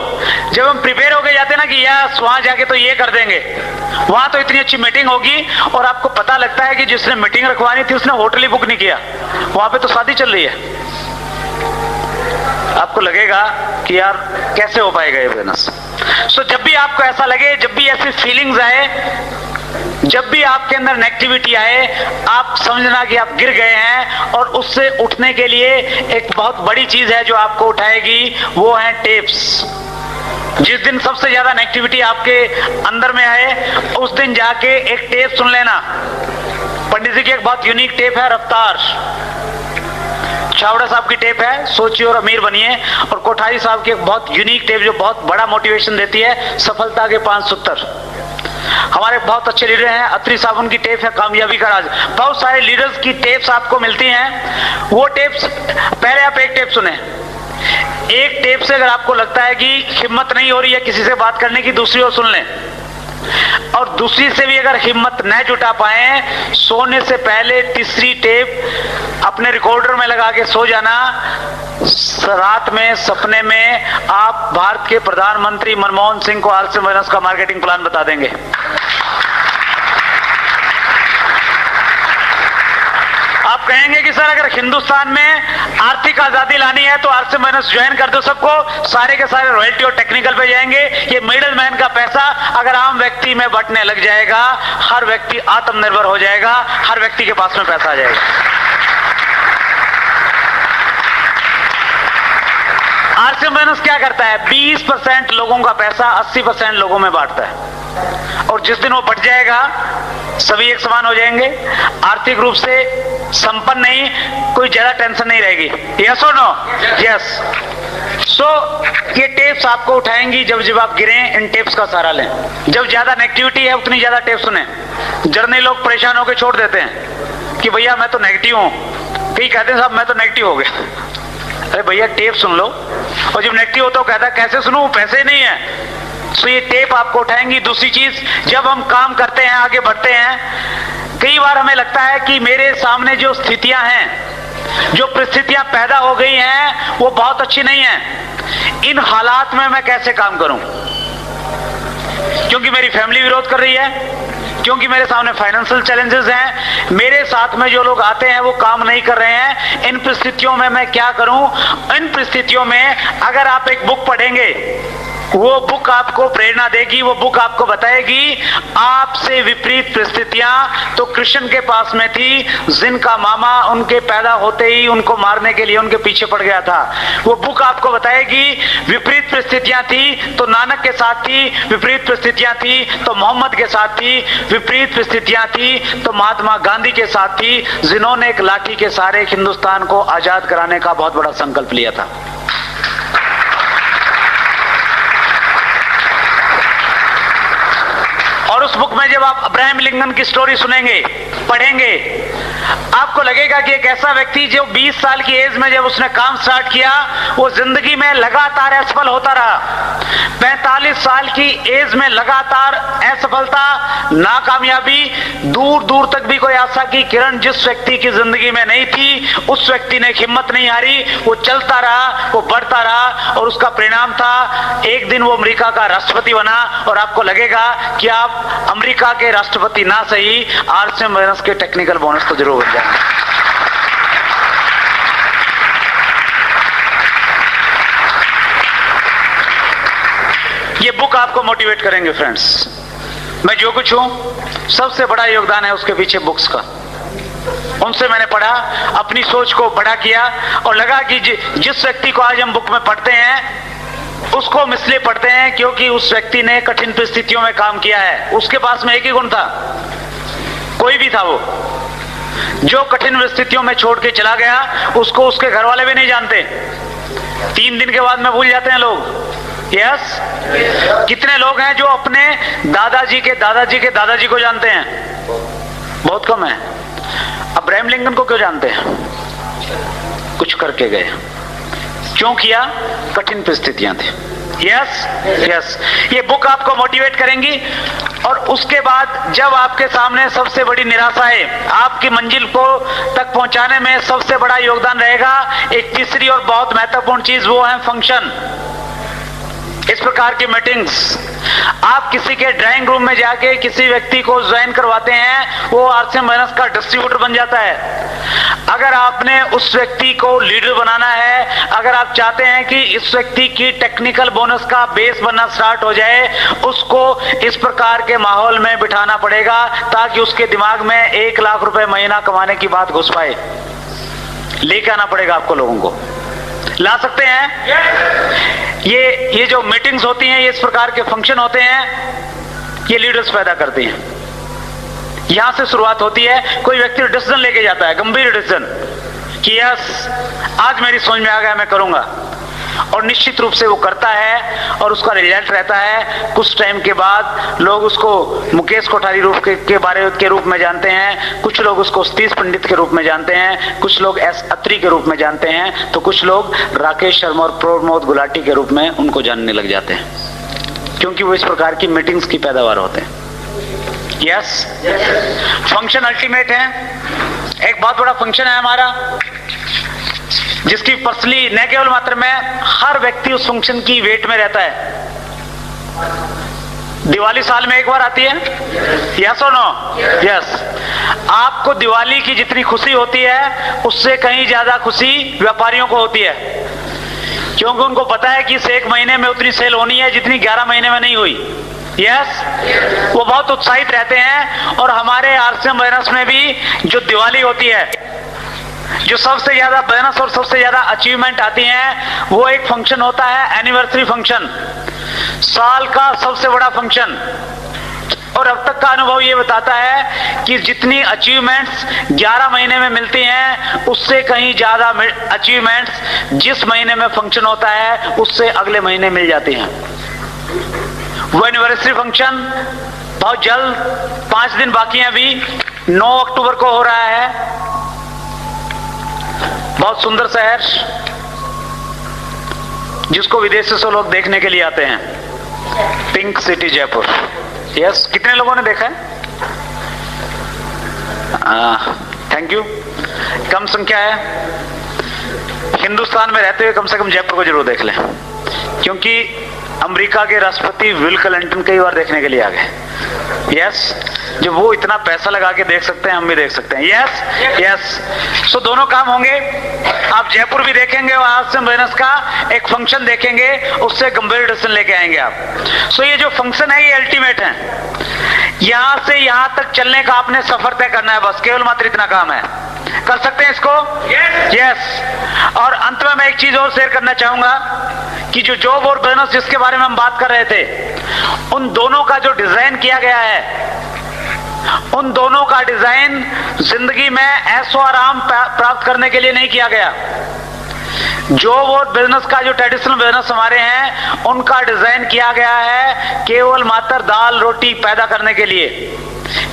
जब हम प्रिपेयर होके जाते हैं ना कि यार वहां जाके तो ये कर देंगे, वहां तो इतनी अच्छी मीटिंग होगी, और आपको पता लगता है कि जिसने मीटिंग रखवानी थी उसने होटल ही बुक नहीं किया, वहां पे तो शादी चल रही है। आपको लगेगा कि यार कैसे हो पाएगा ये बिजनेस। सो जब भी आपको ऐसा लगे, जब भी ऐसी फीलिंग्स आए, जब भी आपके अंदर नेगेटिविटी आए, आप समझना कि आप गिर गए हैं, और उससे उठने के लिए एक बहुत बड़ी चीज है जो आपको उठाएगी, वो है टेप्स। जिस दिन सबसे ज्यादा नेगेटिविटी आपके अंदर में आए, उस दिन जाके एक टेप सुन लेना। पंडित जी की एक बहुत यूनिक टेप है, रफ्तार। छावड़ा साहब की टेप है, सोचिए और अमीर बनिए। और कोठारी साहब की एक बहुत यूनिक टेप जो बहुत बड़ा मोटिवेशन देती है, सफलता के 5 सूत्र। हमारे बहुत अच्छे लीडर हैं, अत्री साहब, उनकी टेप है कामयाबी का राज। बहुत सारे लीडर्स की टेप्स आपको मिलती हैं। वो टेप्स पहले आप एक टेप सुने, एक टेप से अगर आपको लगता है कि हिम्मत नहीं हो रही है किसी से बात करने की, दूसरी ओर सुन लें। और दूसरी से भी अगर हिम्मत न जुटा पाए, सोने से पहले तीसरी टेप अपने रिकॉर्डर में लगा के सो जाना। रात में सपने में आप भारत के प्रधानमंत्री मनमोहन सिंह को आरसीएम फाइनेंस का मार्केटिंग प्लान बता देंगे। आप कहेंगे कि सर अगर हिंदुस्तान में आर्थिक आजादी लानी है तो आरसीएम फाइनेंस ज्वाइन कर दो सबको, सारे के सारे रॉयल्टी और टेक्निकल पे जाएंगे। ये मिडिल मैन का पैसा अगर आम व्यक्ति में बंटने लग जाएगा, हर व्यक्ति आत्मनिर्भर हो जाएगा, हर व्यक्ति के पास में पैसा आ जाएगा। आरसीएम फाइनेंस क्या करता है? 20% लोगों का पैसा 80% लोगों में बांटता है, और जिस दिन वो बट जाएगा सभी एक समान हो जाएंगे, आर्थिक रूप से संपन्न नहीं, कोई ज्यादा टेंशन नहीं रहेगी। यस और नो? यस। सो ये टेप्स आपको उठाएंगी जब जब आप गिरे, इन टेप्स का सहारा लें। जब ज्यादा नेगेटिविटी है उतनी ज्यादा टेप सुने। जर्नी लोग परेशान होकर छोड़ देते हैं कि भैया मैं तो नेगेटिव हूं, कई कहते हैं साहब मैं तो नेगेटिव हो गया। अरे भैया टेप सुन लो। और जब नेगेटिव होता है कहता है कैसे सुनूं, पैसे नहीं है। तो ये टेप आपको उठाएंगी। दूसरी चीज, जब हम काम करते हैं, आगे बढ़ते हैं, कई बार हमें लगता है कि मेरे सामने जो स्थितियां हैं, जो परिस्थितियां पैदा हो गई हैं, वो बहुत अच्छी नहीं है। इन हालात में मैं कैसे काम करूं? क्योंकि मेरी फैमिली विरोध कर रही है, क्योंकि मेरे सामने फाइनेंशियल चैलेंजेस हैं, मेरे साथ में जो लोग आते हैं वो काम नहीं कर रहे हैं। इन परिस्थितियों में मैं क्या करूं? इन परिस्थितियों में अगर आप एक बुक पढ़ेंगे, वो बुक आपको प्रेरणा देगी, वो बुक आपको बताएगी आपसे विपरीत परिस्थितियां तो कृष्ण के पास में थी, जिनका मामा उनके पैदा होते ही उनको मारने के लिए उनके पीछे पड़ गया था। वो बुक आपको बताएगी विपरीत परिस्थितियां थी तो नानक के साथ थी, विपरीत परिस्थितियां थी तो मोहम्मद के साथ थी, विपरीत परिस्थितियां थी तो महात्मा गांधी के साथ थी, जिन्होंने एक लाठी के सहारे हिंदुस्तान को आजाद कराने का बहुत बड़ा संकल्प लिया था। और उस बुक में जब आप अब्राहम लिंकन की स्टोरी सुनेंगे, पढ़ेंगे, आपको लगेगा कि एक ऐसा व्यक्ति जो 20 साल की एज में जब उसने काम स्टार्ट किया, वो जिंदगी में लगातार असफल होता रहा। 45 साल की एज में लगातार असफलता, नाकामयाबी, दूर दूर तक भी कोई आशा की किरण जिस व्यक्ति की जिंदगी में नहीं थी, उस व्यक्ति ने हिम्मत नहीं हारी, वो चलता रहा, वो बढ़ता रहा और उसका परिणाम था एक दिन वो अमेरिका का राष्ट्रपति बना। और आपको लगेगा कि आप अमेरिका के राष्ट्रपति ना सही, आरसीएम वेनस के टेक्निकल बोनस तो जरूर बन जाएंगे। ये बुक आपको मोटिवेट करेंगे फ्रेंड्स। मैं जो कुछ हूं, सबसे बड़ा योगदान है उसके पीछे बुक्स का। उनसे मैंने पढ़ा, अपनी सोच को बड़ा किया और लगा कि जिस व्यक्ति को आज हम बुक में पढ़ते हैं उसको हम इसलिए पढ़ते हैं क्योंकि उस व्यक्ति ने कठिन परिस्थितियों में काम किया है। उसके पास में एक ही गुण था, कोई भी था वो, जो कठिन परिस्थितियों में छोड़ के चला गया, उसको उसके घर वाले भी नहीं जानते। 3 दिन के बाद में भूल जाते हैं लोग। यस, कितने लोग हैं जो अपने दादाजी के दादाजी के दादाजी को जानते हैं? बहुत कम है। अब्राहम लिंकन को क्यों जानते हैं? कुछ करके गए। क्यों किया? कठिन परिस्थितियां थी। यस यस, ये बुक आपको मोटिवेट करेंगी। और उसके बाद जब आपके सामने सबसे बड़ी निराशा है, आपकी मंजिल को तक पहुंचाने में सबसे बड़ा योगदान रहेगा एक तीसरी और बहुत महत्वपूर्ण चीज, वो है फंक्शन। इस प्रकार की मीटिंग्स, आप किसी के ड्राइंग रूम में जाके किसी व्यक्ति को ज्वाइन करवाते हैं, वो आरसीएम वेनस का डिस्ट्रीब्यूटर बन जाता है। अगर आपने उस व्यक्ति को लीडर बनाना है, अगर आप चाहते हैं कि इस व्यक्ति की टेक्निकल बोनस का बेस बनना स्टार्ट हो जाए, उसको इस प्रकार के माहौल में बिठाना पड़ेगा ताकि उसके दिमाग में 1 लाख रुपए महीना कमाने की बात घुस पाए। लेके आना पड़ेगा आपको, लोगों को ला सकते हैं। ये जो मीटिंग्स होती हैं, ये इस प्रकार के फंक्शन होते हैं, ये लीडर्स पैदा करते हैं। यहां से शुरुआत होती है। कोई व्यक्ति डिसीजन लेके जाता है, गंभीर डिसीजन कि यस आज मेरी समझ में आ गया, मैं करूंगा, और निश्चित रूप से वो करता है और उसका रिजल्ट रहता है। कुछ टाइम के बाद लोग उसको मुकेश कोठारी के रूप में जानते हैं, कुछ लोग उसको सतीश पंडित के रूप में जानते हैं, कुछ लोग एस अत्री के रूप में जानते हैं, तो कुछ लोग राकेश शर्मा और प्रमोद गुलाटी के रूप में उनको जानने लग जाते हैं, क्योंकि वो इस प्रकार की मीटिंग्स की पैदावार होते हैं। यस, फंक्शन अल्टीमेट है। एक बहुत बड़ा फंक्शन है हमारा, जिसकी पर्सनली न केवल मात्र में हर व्यक्ति उस फंक्शन की वेट में रहता है। दिवाली साल में एक बार आती है, यस और नो? यस। आपको दिवाली की जितनी खुशी होती है उससे कहीं ज्यादा खुशी व्यापारियों को होती है, क्योंकि उनको पता है कि इस 1 महीने में उतनी सेल होनी है जितनी 11 महीने में नहीं हुई। यस, वो बहुत उत्साहित रहते हैं। और हमारे आरसीएम वेनस में भी जो दिवाली होती है, जो सबसे ज्यादा बोनस और सबसे ज्यादा अचीवमेंट आती हैं, वो एक फंक्शन होता है एनिवर्सरी फंक्शन, साल का सबसे बड़ा फंक्शन। और अब तक का अनुभव ये बताता है कि जितनी अचीवमेंट्स 11 महीने में मिलती हैं, उससे कहीं ज्यादा अचीवमेंट्स जिस महीने में फंक्शन होता है उससे अगले महीने मिल जाती हैं। वो एनिवर्सरी फंक्शन बहुत जल्द, 5 दिन बाकी हैं अभी, 9 अक्टूबर को हो रहा है। बहुत सुंदर शहर, जिसको विदेशों से लोग देखने के लिए आते हैं, पिंक सिटी जयपुर। यस, कितने लोगों ने देखा है? Thank you. कम संख्या है। हिंदुस्तान में रहते हुए कम से कम जयपुर को जरूर देख लें, क्योंकि अमेरिका के राष्ट्रपति विल क्लिंटन कई बार देखने के लिए आ गए। यस, जब वो इतना पैसा लगा के देख सकते हैं, हम भी देख सकते हैं। Yes yes. सो दोनों काम होंगे। आप जयपुर भी देखेंगे और आरसीएम वेलनेस का एक फंक्शन देखेंगे, उससे गंभीर डिसीजन लेके आएंगे आप। सो ये जो फंक्शन है ये अल्टीमेट है। यहां से यहां तक चलने का आपने सफर तय करना है, बस केवल मात्र इतना काम है। कर सकते हैं इसको? यस। और अंत में मैं एक चीज और शेयर करना चाहूंगा कि जो जॉब और बिजनेस जिसके बारे में हम बात कर रहे थे, उन दोनों का जो डिजाइन किया गया है, उन दोनों का डिजाइन जिंदगी में ऐशो आराम प्राप्त करने के लिए नहीं किया गया। जॉब और बिजनेस का जो ट्रेडिशनल बिजनेस हमारे हैं, उनका डिजाइन किया गया है केवल मात्र दाल रोटी पैदा करने के लिए,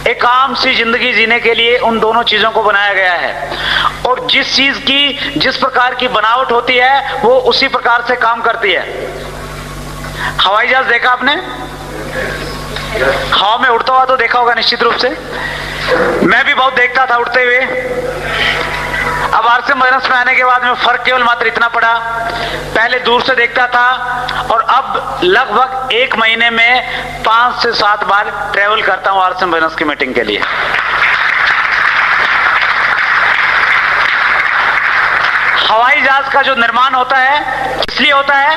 एक आम सी जिंदगी जीने के लिए उन दोनों चीजों को बनाया गया है। और जिस चीज की जिस प्रकार की बनावट होती है वो उसी प्रकार से काम करती है। हवाई जहाज देखा आपने? हवा में उड़ता हुआ तो देखा होगा निश्चित रूप से। मैं भी बहुत देखता था उड़ते हुए। अब आरसीएम वेलनेस में आने के बाद में फर्क केवल मात्र इतना पड़ा, पहले दूर से देखता था और अब लगभग एक महीने में 5 से 7 बार ट्रेवल करता हूं आरसीएम वेलनेस की मीटिंग के लिए। हवाई जहाज का जो निर्माण होता है इसलिए होता है,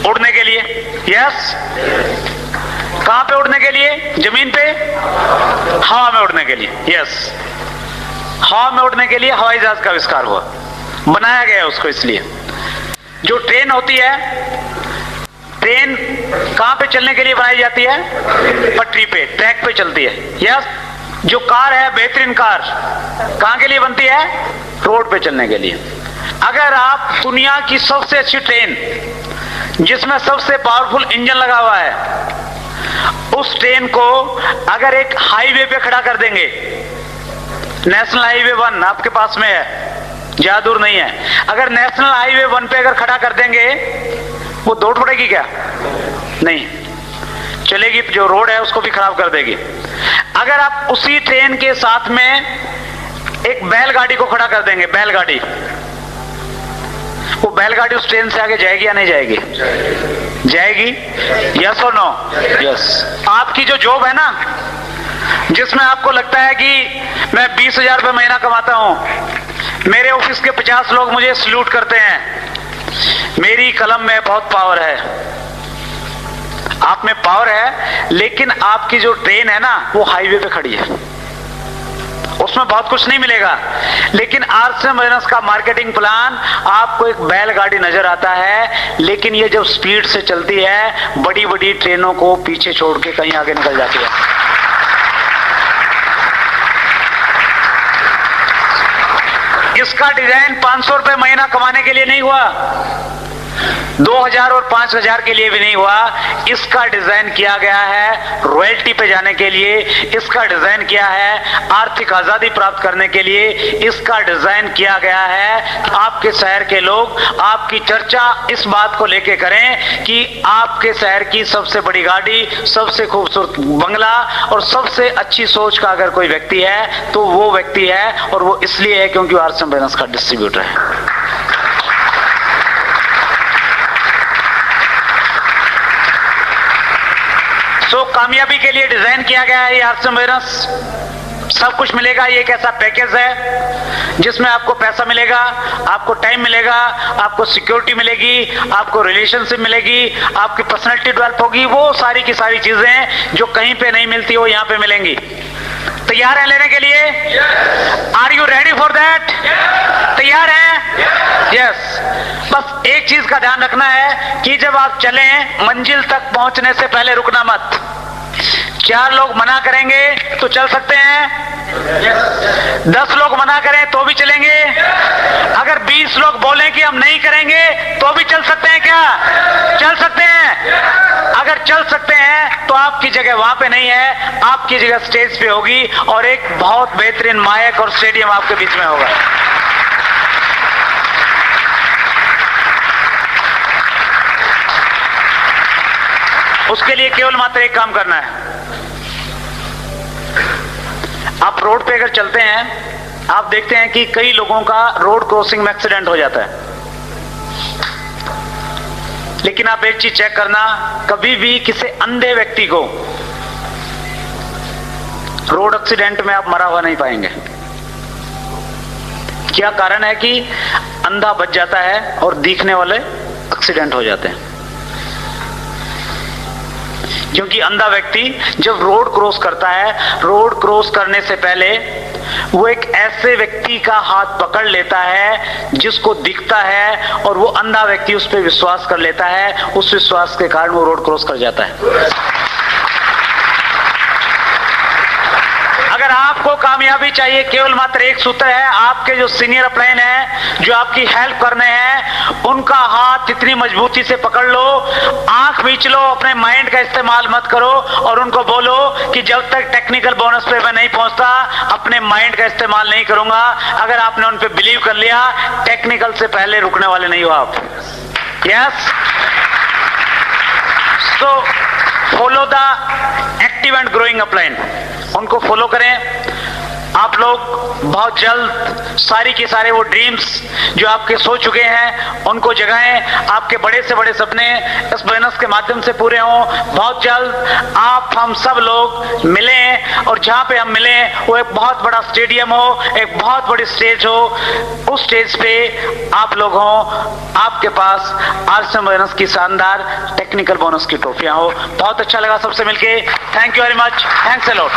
उड़ने के लिए। यस। कहां पे उड़ने के लिए? जमीन पे? हवा में उड़ने के लिए। यस। हवा में उड़ने के लिए हवाई जहाज का आविष्कार हुआ, बनाया गया उसको। इसलिए जो ट्रेन होती है, ट्रेन कहां पे चलने के लिए बनाई जाती है? पटरी पे, ट्रैक पे चलती है। यस। जो कार है, बेहतरीन कार कहां के लिए बनती है? रोड पे चलने के लिए। अगर आप दुनिया की सबसे अच्छी ट्रेन जिसमें सबसे पावरफुल इंजन लगा हुआ है, उस ट्रेन को अगर एक हाईवे पे खड़ा कर देंगे, नेशनल हाईवे 1 आपके पास में है, ज्यादा दूर नहीं है, अगर नेशनल हाईवे 1 पे अगर खड़ा कर देंगे, वो दौड़ पड़ेगी क्या? नहीं चलेगी। जो रोड है उसको भी खराब कर देगी। अगर आप उसी ट्रेन के साथ में एक बैलगाड़ी को खड़ा कर देंगे, बैलगाड़ी, वो बैलगाड़ी उस ट्रेन से आगे जाएगी या नहीं जाएगी? जाएगी। यस और नो? यस। आपकी जो जॉब है ना, जिसमें आपको लगता है कि मैं 20,000 रुपये महीना कमाता हूं, मेरे ऑफिस के 50 लोग मुझे सल्यूट करते हैं, मेरी कलम में बहुत पावर है। आप में पावर है, लेकिन आपकी जो ट्रेन है ना वो हाईवे पे खड़ी है, उसमें बहुत कुछ नहीं मिलेगा। लेकिन आरसीएम वेलनेस का मार्केटिंग प्लान, आपको एक बैलगाड़ी नजर आता है, लेकिन ये जब स्पीड से चलती है, बड़ी बड़ी ट्रेनों को पीछे छोड़ के कहीं आगे निकल जाती है। इसका डिजाइन 500 रुपए महीना कमाने के लिए नहीं हुआ, 2000 और 5000 के लिए भी नहीं हुआ। इसका डिजाइन किया गया है रॉयल्टी पे जाने के लिए, इसका डिजाइन किया है आर्थिक आजादी प्राप्त करने के लिए, इसका डिजाइन किया गया है आपके शहर के लोग आपकी चर्चा इस बात को लेके करें कि आपके शहर की सबसे बड़ी गाड़ी, सबसे खूबसूरत बंगला और सबसे अच्छी सोच का अगर कोई व्यक्ति है तो वो व्यक्ति है, और वो इसलिए है क्योंकि वो आरसीएम वेलनेस का डिस्ट्रीब्यूटर है। तो कामयाबी के लिए डिजाइन किया गया है ये आरसीएम वेलनेस। सब कुछ मिलेगा। ये एक ऐसा पैकेज है जिसमें आपको पैसा मिलेगा, आपको टाइम मिलेगा, आपको सिक्योरिटी मिलेगी, आपको रिलेशनशिप मिलेगी, आपकी पर्सनैलिटी डेवलप होगी। वो सारी की सारी चीजें जो कहीं पे नहीं मिलती वो यहां पे मिलेंगी। तैयार हैं लेने के लिए? Are you ready for that? तैयार हैं? यस। बस एक चीज का ध्यान रखना है कि जब आप चलें, मंजिल तक पहुंचने से पहले रुकना मत। 4 लोग मना करेंगे तो चल सकते हैं, 10 लोग मना करें तो भी चलेंगे, अगर 20 लोग बोलें कि हम नहीं करेंगे तो भी चल सकते हैं। क्या चल सकते हैं? अगर चल सकते हैं तो आपकी जगह वहां पे नहीं है, आपकी जगह स्टेज पे होगी और एक बहुत बेहतरीन माइक और स्टेडियम आपके बीच में होगा। उसके लिए केवल मात्र एक काम करना है। आप रोड पे अगर चलते हैं, आप देखते हैं कि कई लोगों का रोड क्रॉसिंग में एक्सीडेंट हो जाता है। लेकिन आप एक चीज चेक करना, कभी भी किसी अंधे व्यक्ति को रोड एक्सीडेंट में आप मरा हुआ नहीं पाएंगे। क्या कारण है कि अंधा बच जाता है और दिखने वाले एक्सीडेंट हो जाते हैं। क्योंकि अंधा व्यक्ति जब रोड क्रॉस करता है, रोड क्रॉस करने से पहले वो एक ऐसे व्यक्ति का हाथ पकड़ लेता है जिसको दिखता है, और वो अंधा व्यक्ति उस पर विश्वास कर लेता है। उस विश्वास के कारण वो रोड क्रॉस कर जाता है। अगर आपको कामयाबी चाहिए, केवल मात्र एक सूत्र है। आपके जो सीनियर अपलाइन हैं, जो आपकी हेल्प करने हैं, उनका हाथ इतनी मजबूती से पकड़ लो, आंख मीच लो, अपने माइंड का इस्तेमाल मत करो, और उनको बोलो कि जब तक टेक्निकल बोनस पे मैं नहीं पहुंचता, अपने माइंड का इस्तेमाल नहीं करूंगा। अगर आपने उन पे बिलीव कर लिया, टेक्निकल से पहले रुकने वाले नहीं हो आप। Yes, so follow the active and growing upline. उनको फॉलो करें। आप लोग बहुत जल्द सारी की सारे वो ड्रीम्स जो आपके सो चुके हैं उनको जगाएं। आपके बड़े से बड़े सपने इस बोनस के माध्यम से पूरे हों। बहुत जल्द आप हम सब लोग मिलें, और जहां पे हम मिलें वो एक बहुत बड़ा स्टेडियम हो, एक बहुत बड़ी स्टेज हो। उस स्टेज पे आप लोग हों, आपके पास आरसीएम बोनस की शानदार टेक्निकल बोनस की ट्रॉफियां हो। बहुत अच्छा लगा सबसे मिलके। Thank you very much. Thanks a lot.